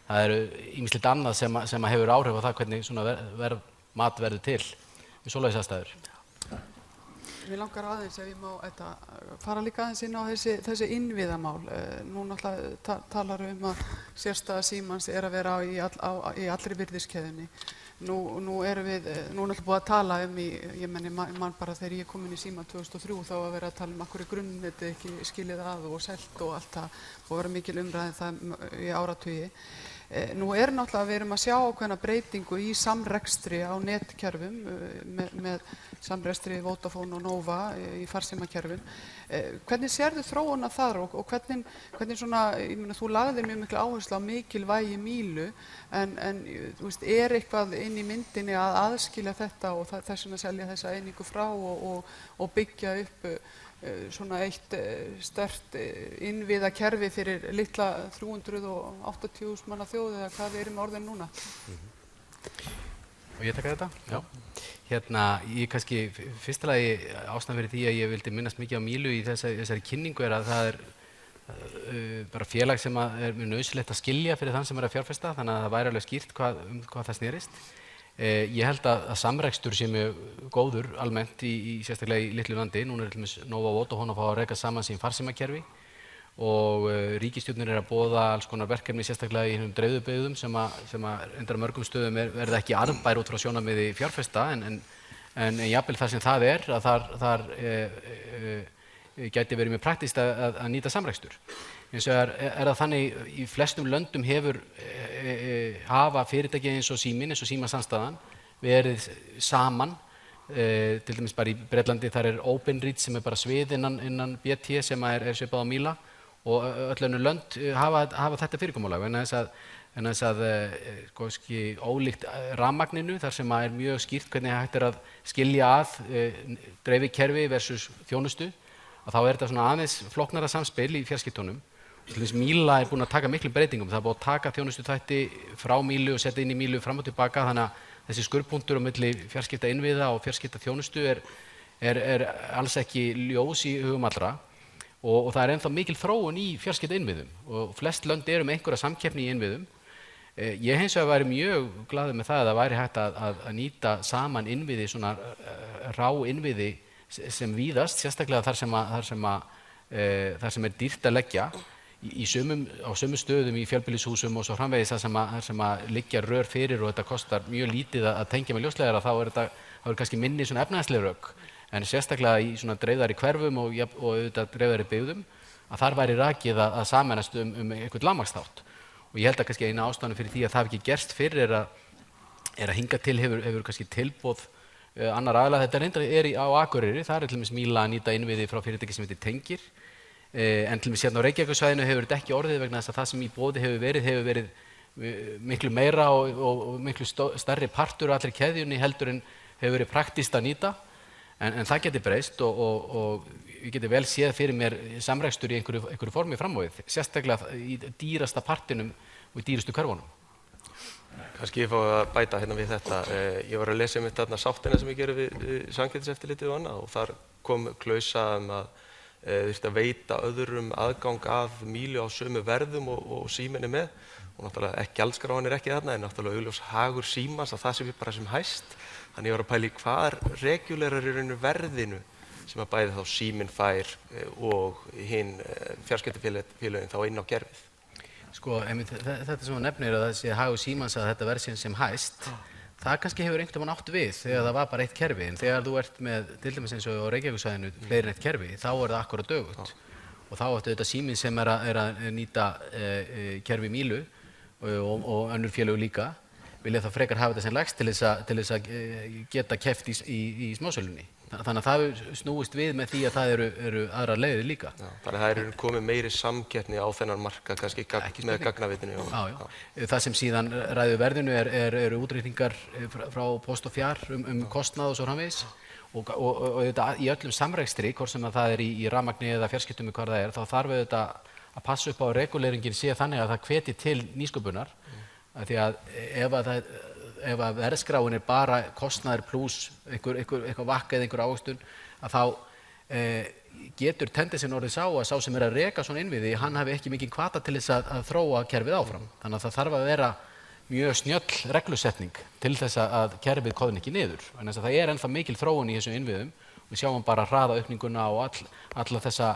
það eru ýmislegt annað sem hefur áhrif á það hvernig svona mat verður til við svoleiðis aðstæður. Mér langar aðeins ef ég má fara líka aðeins inn á þessi innviðamál. Nú náttúrulega talar að sérstaða Símans er að vera í allri virðiskeðjunni. Nú erum við náttúrulega búið að tala ég man bara þegar ég kom inn í Síman 2003 þá að vera að tala af hverju grunnnetið ekki skilið að og selt og allt það og vera mikil umræða það í áratugi. Nú náttúrulega við erum að sjá ákveðna breytingu í samrekstri á netkerfum með samrekstri Vodafone og Nova í farsímakerfum. Hvernig sérðu þróuna þar og hvernig svona, ég meina þú lagðir mjög mikla áherslu á mikilvægi Mílu en þú veist, eitthvað inn í myndinni að aðskilja þetta og þess vegna selja þessa einingu frá og byggja upp svona eitt sterkt innviðakerfi fyrir litla 380.000 manna þjóð eða hvað við erum orðin núna? Og ég taka þetta? Já. Ég kannski fyrsta lagi ástæðan fyrir því að ég vildi minnast mikið á Mílu í þessari kynningu er að það bara félag sem er mjög nauðsynlegt að skilja fyrir þann sem er að fjárfesta, þannig að það væri alveg skýrt hvað það snerist. Ég held að samrekstur sé mjög góður almennt sérstaklega í litlu landi. Núna til dæmis Nova Vodafone að fá að reka saman sín farsímakerfi og ríkisstjórnin er að boða alls konar verkefni sérstaklega í dreifðu byggðum sem að endra mörgum stöðum verða ekki arðbær út frá sjónarmiði fjárfesta en jafnvel þar sem það er að þar gæti verið mjög praktískt að nýta samrekstur. Hins vegar er það þannig í flestum löndum hafa fyrirtæki eins og Síminn, eins og Símasamstæðan verið saman, til dæmis bara í Bretlandi þar er OpenReach sem er bara svið innan BT sem er svipað á Míla og öll önnur lönd hafa þetta fyrirkomulag en þess að ólíkt rafmagninu þar sem er mjög skýrt hvernig hægt er að skilja að dreifikerfi versus þjónustu að þá er þetta svona aðeins flóknara samspil í fjarskiptunum. Til dæmis Míla er búin að taka miklum breytingum. Það er búið að taka þjónustuþætti frá Mílu og setja inn í Mílu fram og tilbaka þannig að þessi skurðpunktur á milli fjarskipta innviða og fjarskipta þjónustu er alls ekki ljós í hugum allra og það er ennþá mikil þróun í fjarskipta innviðum og flest lönd eru með einhverja samkeppni í innviðum. Ég hins vegar væri mjög glaður með það að það væri hægt að nýta saman innviði, svona rá innviði sem víðast, sérstaklega þar sem er dýrt að leggja á sömu stöðum í fjölbýlishúsum og svo framvegis þar sem að liggja rör fyrir og þetta kostar mjög lítið að tengja með ljósleiðara þá er kannski minni svona efnahagsleg rök en sérstaklega í svona dreifðari hverfum og auðvitað dreifðari byggðum að þar væri rakið að sameinast einhvern lágmarksþátt og ég held að kannski eina ástæðan fyrir því að það hafi ekki gerst fyrr er að hingað til hefur kannski tilboð annar aðila. Þetta á Akureyri, það er til dæmis Míla að nýta innviði frá fyrirtæki sem heitir Tengir en til dæmis hérna á Reykjavíkursvæðinu hefur þetta ekki orðið vegna þess að það sem í boði hefur verið miklu meira og miklu stærri partur af allri keðjunni heldur en hefur verið praktískt að nýta en það geti breyst og ég geti vel séð fyrir mér samrekstur í einhverju formi fram á við, sérstaklega í dýrasta partinum og í dýrustu hverfunum. Kannski ég fá að bæta hérna við þetta. Ég var að lesa um þarna sáttina sem ég gerði við Samkeppniseftirlitið og annað og þar kom klausa að þurfti að veita öðrum aðgang að Mílu á sömu verðum og Síminn er með og náttúrulega gjaldskráin er ekki þarna en náttúrulega augljós hagur Símans að það sé bara sem hæst. Þannig ég var að pæla í hvað er regulerar í rauninu verðinu sem að bæði þá Síminn fær og hinn fjarskiptafélögin þá inn á kerfið. Sko, þetta sem þú nefnir að það sé hagur Símans að þetta verði sem hæst, það kannski hefur einhvern veginn átt við þegar það var bara eitt kerfi en þegar þú ert með, til dæmis eins og á Reykjavíkursvæðinu, fleiri en eitt kerfi, þá er það akkúrat dögugt og þá áttu þetta Síminn sem er að nýta kerfi Mílu og önnur félög líka vilja þá frekar hafa þetta sem lægst til þess að geta keppt í smásölunni. Þannig að það snúist við með því að það eru aðrar leiðir líka. Já, þannig að það eru komið meiri samkeppni á þennan markað kannski með gagnavitinu. Já. Það sem síðan ræður verðinu eru útreikningar frá Post og Fjar kostnað og svo framvegis og í öllum samrekstri, hvort sem það er í rafmagni eða fjarskiptum hvar það þá þarf auðvitað að passa upp á að reguleringin sé þannig að það hvetji til nýsköpunar. Því að ef að verðskráin er bara kostnaður pluss eitthvað vakka eða einhver ávöxtun að þá getur tendensin orðið sá að sá sem er að reka svona innviði hann hafi ekki mikinn hvata til þess að þróa kerfið áfram. Þannig að það þarf að vera mjög snjöll reglusetning til þess að kerfið koðni ekki niður. En þess að það er ennþá mikil þróun í þessum innviðum. Við sjáum bara hraðaaukninguna og alla þessa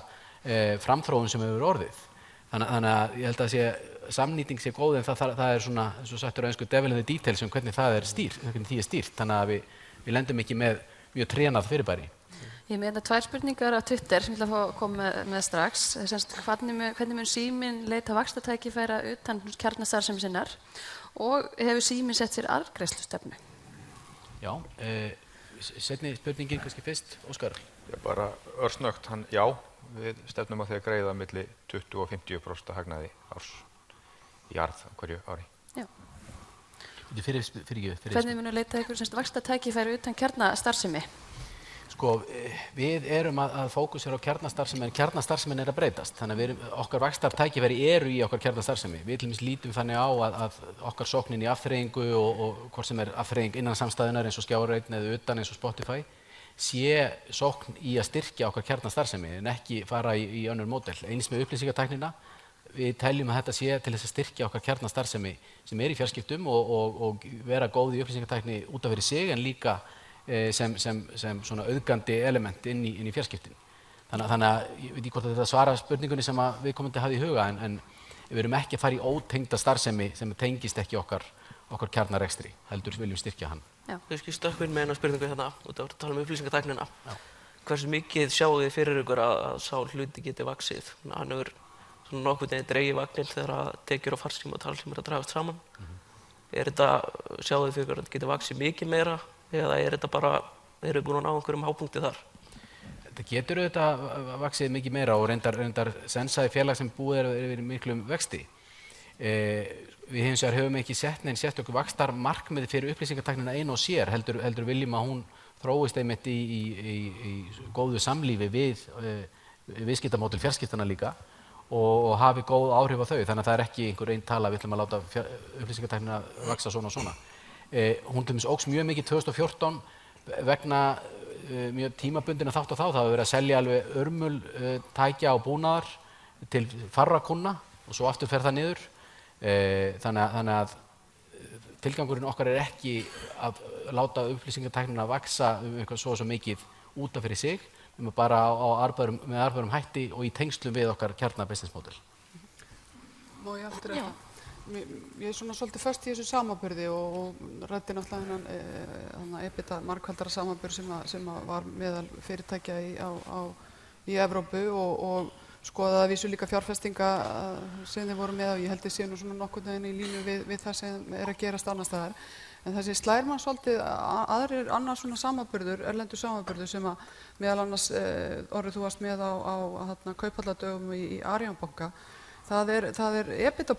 framþróun sem hefur orðið. Þannig að ég held að samnýting sé góð en það er svona, eins og sagt á ensku, devil in the details hvernig það er stýrt. Þannig að við lendum ekki með mjög trénað fyrirbæri. Ég með þetta 2 spurningar á Twitter sem ég ætla að fá að koma með strax. Hvernig mun Síminn leita vaxtartækifæra utan kjarnastarfsemi sinnar og hefur Síminn sett sér arðgreiðslustefnu? Já, seinni spurningin kannski fyrst, Óskar. Bara örsnöggt, já, við stefnum á því að greiða milli 20 og 50% hagnaði árs í arð á hverju ári. Já. Hvernig mun leita ykkur vaxtartækifæri utan kjarnastarfsemi? Sko, við erum að fókusera á kjarnastarfsemi en kjarnastarfsemin er að breytast. Þannig að okkar vaxtartækifæri eru í okkar kjarnastarfsemi. Við til dæmis lítum þannig á að okkar sóknin í afþreyingu og hvort sem er afþreying innan samstæðunar eins og Skjáreinn eða utan eins og Spotify sé sókn í að styrkja okkar kjarnastarfsemi en ekki fara í önnur módel. Eins með upplýsingatæknina, við teljum að þetta sé til þess að styrkja okkar kjarnastarfsemi sem í fjarskiptum og vera góð í upplýsingatækni út af fyrir sig en líka sem svona auðgandi element inn í fjarskiptin. Þannig að ég veit ekki hvort þetta svara spurningunni sem að viðkomandi hafði í huga en við erum ekki að fara í ótengda starfsemi sem tengist ekki okkar kjarnarekstri, heldur viljum styrkja hann. Ég stökk inn með eina spurningu hérna út af að tala upplýsingatæknina. Hversu mikið sjáu þið fyrir ykkur að sá hluti geti vaxið? Hann hefur svona nokkuð veginn dregið vagninn þegar tekjur og farsíma og talsímar að dragast saman. Sjáu þið fyrir ykkur að þetta geti vaxið mikið meira eða þetta bara, eru búin að ná einhverjum hápunkti þar? Þetta getur auðvitað vaxið mikið meira og reyndar sensaði félag sem búið yfir miklum vexti. Við hins vegar höfum ekki sett neinn sérstök vaxtarmarkmið fyrir upplýsingatæknina ein og sér, heldur viljum að hún þróist einmitt í góðu samlífi við viðskiptamódel fjarskiptana líka og hafi góð áhrif á þau, þannig að það ekki einhver einn tala við ætlum að láta upplýsingatæknina vaxa svona og svona. Hún til dæmis óx mjög mikið 2014 vegna mjög tímabundina þátt og þá, það hefur verið að selja alveg örmul tækja og búnaðar til fárra kúnna og svo aftur fer það niður. Þannig að tilgangurinn okkar ekki að láta upplýsingatæknina vaxa eitthvað svo mikið út af fyrir sig, nema bara með arðbærum hætti og í tengslum við okkar kjarna business model. Má ég aftur þetta? Ég svona svolítið föst í þessu samanburði og ræddi náttúrulega þennan EBITDA margfaldara samanburð sem var meðal fyrirtækja í Evrópu og skoðaði að vísu líka fjárfestinga sem þeir voru með og ég held að sé nú svona nokkurn veginn í línu við það sem að gerast annars staðar. En þessi slær mann svolítið annars svona samanburður, erlendur samanburður sem að meðal annars Orri þú varst með á kauphalladögum í Arion banka. Það er EBITDA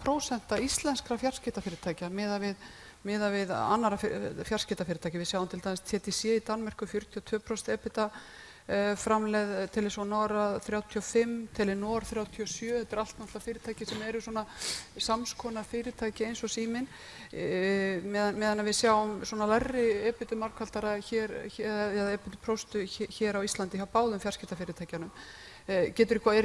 prósenta íslenskra fjarskiptafyrirtækja miðað við annarra fjarskiptafyrirtækja. Við sjáum til dæmis TTC í Danmörku 42% EBITDA framleið, Telenor 35, Telenor 37, þetta allt náttúrulega fyrirtæki sem eru svona samskonar fyrirtæki eins og Síminn, meðan við sjáum svona lægri EBITDA margfaldara eða EBITDA prósentu hér á Íslandi hjá báðum fjarskiptafyrirtækjanum. Er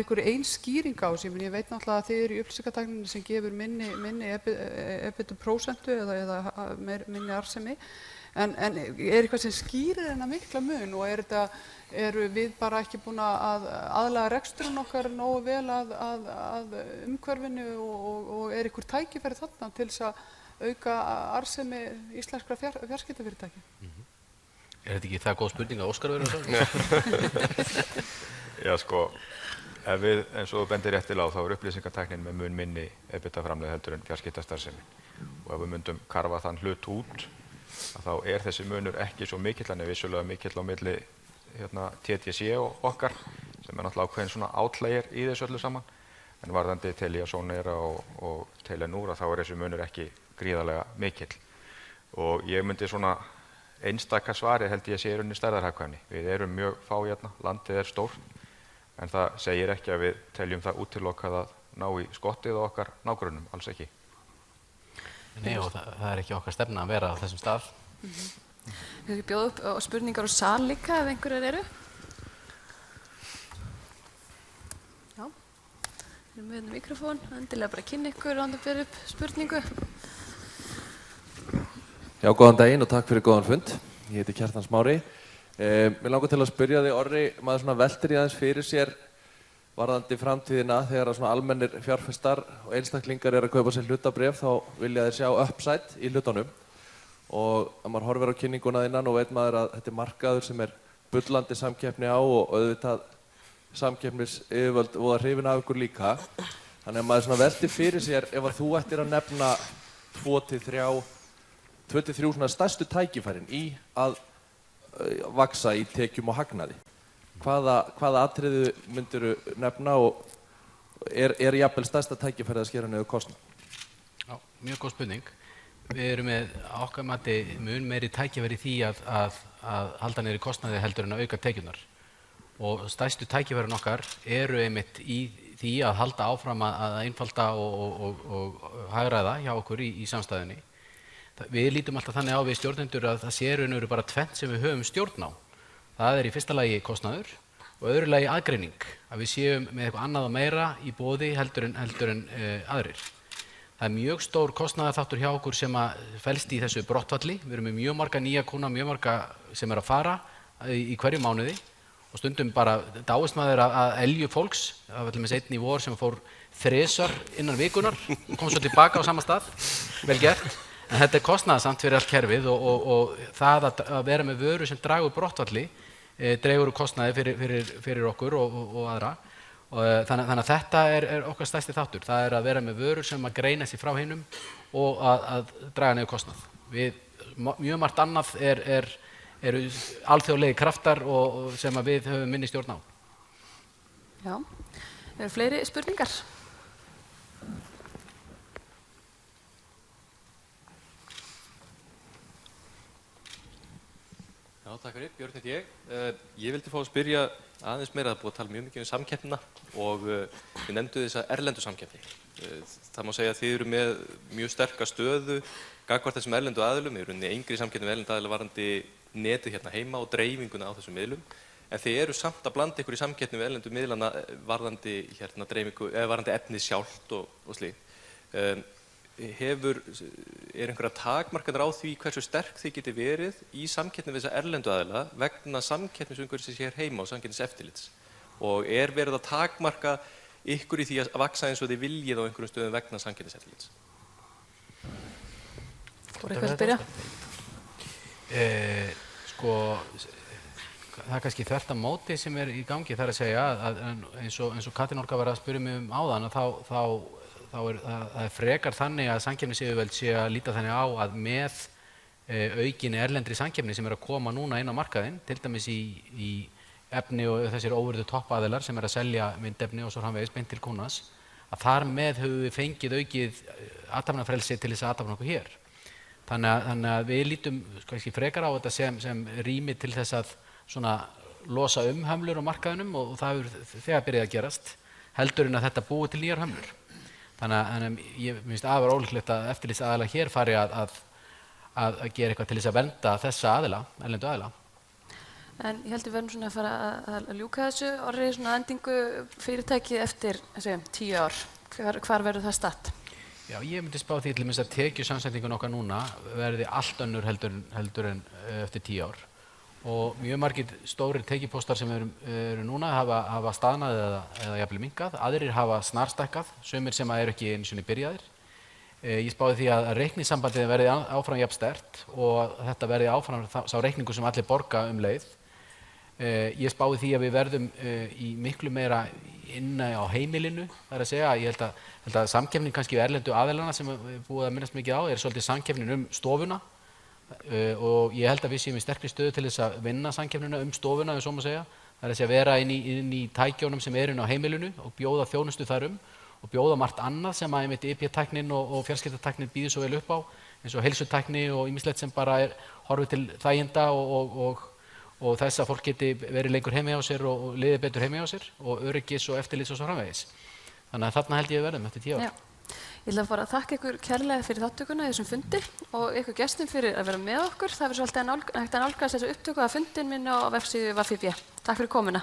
ykkur ein skýring á þessu? Ég veit náttúrulega að þið eru í upplýsingatækninni sem gefur minni EBITDA prósentu eða minni arðsemi, en eitthvað sem skýrir þennan mikla mun og eru við bara ekki búin að aðlaga reksturinn okkar nógu vel að umhverfinu og ykkur tækifæri þarna til þess að auka arðsemi íslenskra fjarskiptafyrirtækja? Þetta ekki það góð spurning að Óskar verður að Já, sko, ef við, eins og þú bendir réttilega á, þá upplýsingatæknin með mun minni EBITDA framleið heldur en fjarskiptastarfsemi. Og ef við myndum karfa þann hlut út, þá þessi munur ekki svo mikill, en vissulega mikill á milli TTC og okkar, sem náttúrulega ákveðin svona outlier í þessu öllu saman. En varðandi Telia Sonera og Telenor, þá þessi munur ekki gríðarlega mikill. Og ég myndi svona einstaka svari held ég sé í rauninni stærðarhagkvæmni. Við erum mjög fá hérna, landið stórt, en það segir ekki að við teljum það útilokað að ná í skottið á okkar nágrönnum, alls ekki. Nei, og það ekki okkar stefna að vera á þessum stað. Við bjóðum upp á spurningar úr sal líka ef einhverjar eru. Já, við erum með mikrofón, endilega bara kynna ykkur og byrja upp spurningu. Já, góðan daginn og takk fyrir góðan fund. Ég heiti Kjartan Smári. Mér langar til að spyrja þig, Orri, maður svona veltir í aðeins fyrir sér varðandi framtíðina þegar svona almennir fjárfestar og einstaklingar að kaupa sér hlutabréf, þá vilja þeir sjá upside í hlutunum. Og að maður horfir á kynninguna innan og veit maður að þetta markaður sem bullandi samkeppni á og auðvitað samkeppnisyfirvöld voða hrifin af ykkur líka. Þannig að maður svona veltir fyrir sér ef að þú ættir að nefna 2-3 svona stærstu tækifærin í að vaxa í tekjum og hagnaði. Hvaða atriði myndirðu nefna og jafnvel stærsta tækifærið að skera niður kostnað? Já, mjög góð spurning. Við erum með okkar mati mun meiri tækifæri í því að halda niður kostnaði heldur en að auka tekjurnar. Og stærstu tækifærin okkar eru einmitt í því að halda áfram að einfalda og hagræða hjá okkur í samstæðunni. Við lítum alltaf þannig á við stjórnendur að það sé raun og veru bara tvennt sem við höfum stjórn á Það í fyrsta lagi kostnaður og öðru lagi aðgreining, að við séum með eitthvað annað og meira í boði heldur en aðrir. Það mjög stór kostnaðarþáttur hjá okkur sem að felst í þessu brottfalli. Við erum með mjög marga nýja kúnna, mjög marga sem að fara í hverju mánuði og stundum bara dáist maður að elju fólks. Það var til dæmis einn í vor sem fór 3 innan vikunar og kom svo tilbaka á sama stað, vel gert. En þetta kostnaðarsamt fyrir allt kerfið og það að vera með vöru sem dragur brottfalli dregur úr kostnaði fyrir okkur og aðra. Þannig að þetta okkar stærsti þáttur. Það að vera með vörur sem að greina sig frá hinum og að draga niður kostnað. Mjög margt annað eru alþjóðlegi kraftar og sem að við höfum minni stjórn á. Já, eru fleiri spurningar? Já, takk fyrir. Björn heiti ég. Ég vildi fá að spyrja aðeins meira, það búið að tala mjög mikið samkeppnina og við nefndu þessa erlendu samkeppni. Það má segja að þið eru með mjög sterka stöðu gagnvart þessum erlendu aðilum, þið eru engri samkeppni með erlendu aðila varðandi netið hérna heima og dreifinguna á þessum miðlum, en þið eru samt að blanda ykkur í samkeppni með erlendu miðlana varðandi dreifingu, varðandi efnið sjálft og slíkt. Einhverja takmarkanir á því hversu sterk þið geti verið í samkeppni við þessa erlendu aðila vegna samkeppnisumhverfisins hér heima og samkeppniseftirlits? Og verið að takmarka ykkur í því að vaxa eins og þið viljið á einhverjum stöðum vegna samkeppniseftirlits? Voru eitthvað að byrja? Það kannski þvert á móti sem í gangi, það að segja að eins og Katrín Olga var að spyrja mig áðan, þá það frekar þannig að samkeppnisyfirvöld sé að líta þannig á að með aukinni erlendri samkeppni sem að koma núna inn á markaðinn, til dæmis í efni og þessir óvirðu toppaðilar sem að selja myndefni og svo framvegis beint til kúnnans, að þar með höfum við fengið aukið athafnafrelsi til þess að athafna okkur hér. Þannig að við lítum frekar á þetta sem rými til þess að svona losa hömlur á markaðinum og það hefur þegar byrjað að gerast, heldur en að þetta búi til nýjar hömlur. Þannig að ég finnst afar ólíklegt að eftirlitsaðilar hér fari að gera eitthvað til þess að vernda þessa aðila, erlendu aðila. En ég held við verðum svona að fara að ljúka þessu orði svona endingu fyrirtækið eftir 10 ár. Hvar verður það statt? Já, ég myndi spá því til dæmis að tekjusamsetningun okkar núna verði allt önnur heldur en eftir 10 ár. Og mjög margir stórir tekjupóstar sem eru núna hafa staðnað eða jafnvel minnkað, aðrir hafa snarstækkað, sumir sem eru ekki einu sinni byrjaðir. Ég spáði því að reikningssambandið verði áfram jafn sterkt og þetta verði áfram sá reikningur sem allir borga leið. Ég spáði því að við verðum í miklu meira inni á heimilinu, það að segja, ég held að samkeppnin kannski við erlendu aðilana sem við búið að minnast mikið á svolítið samkeppnin stofuna. Og ég held að við séum í sterkri stöðu til þess að vinna samkeppnina stofuna, ef svo má segja. Það að segja vera inn í tækjónum sem inn á heimilinu og bjóða þjónustu þar og bjóða margt annað sem að einmitt IP-tæknin og fjarskiptatæknin býður svo vel upp á, eins og heilsutækni og ýmislegt sem bara horfið til þæginda og þess að fólk geti verið lengur heima hjá sér og liðið betur heima hjá sér og öryggis og eftirlits og svo framvegis. Þannig að þarna held ég að verðum eftir 10 ár. Já. Ég ætla bara að þakka ykkur kærlega fyrir þátttökuna í þessum fundi og ykkur gestum fyrir að vera með okkur. Það verður svolítið hægt að nálgast þessu upptöku af fundin minn á vefsíðu VAFIB. Takk fyrir komuna.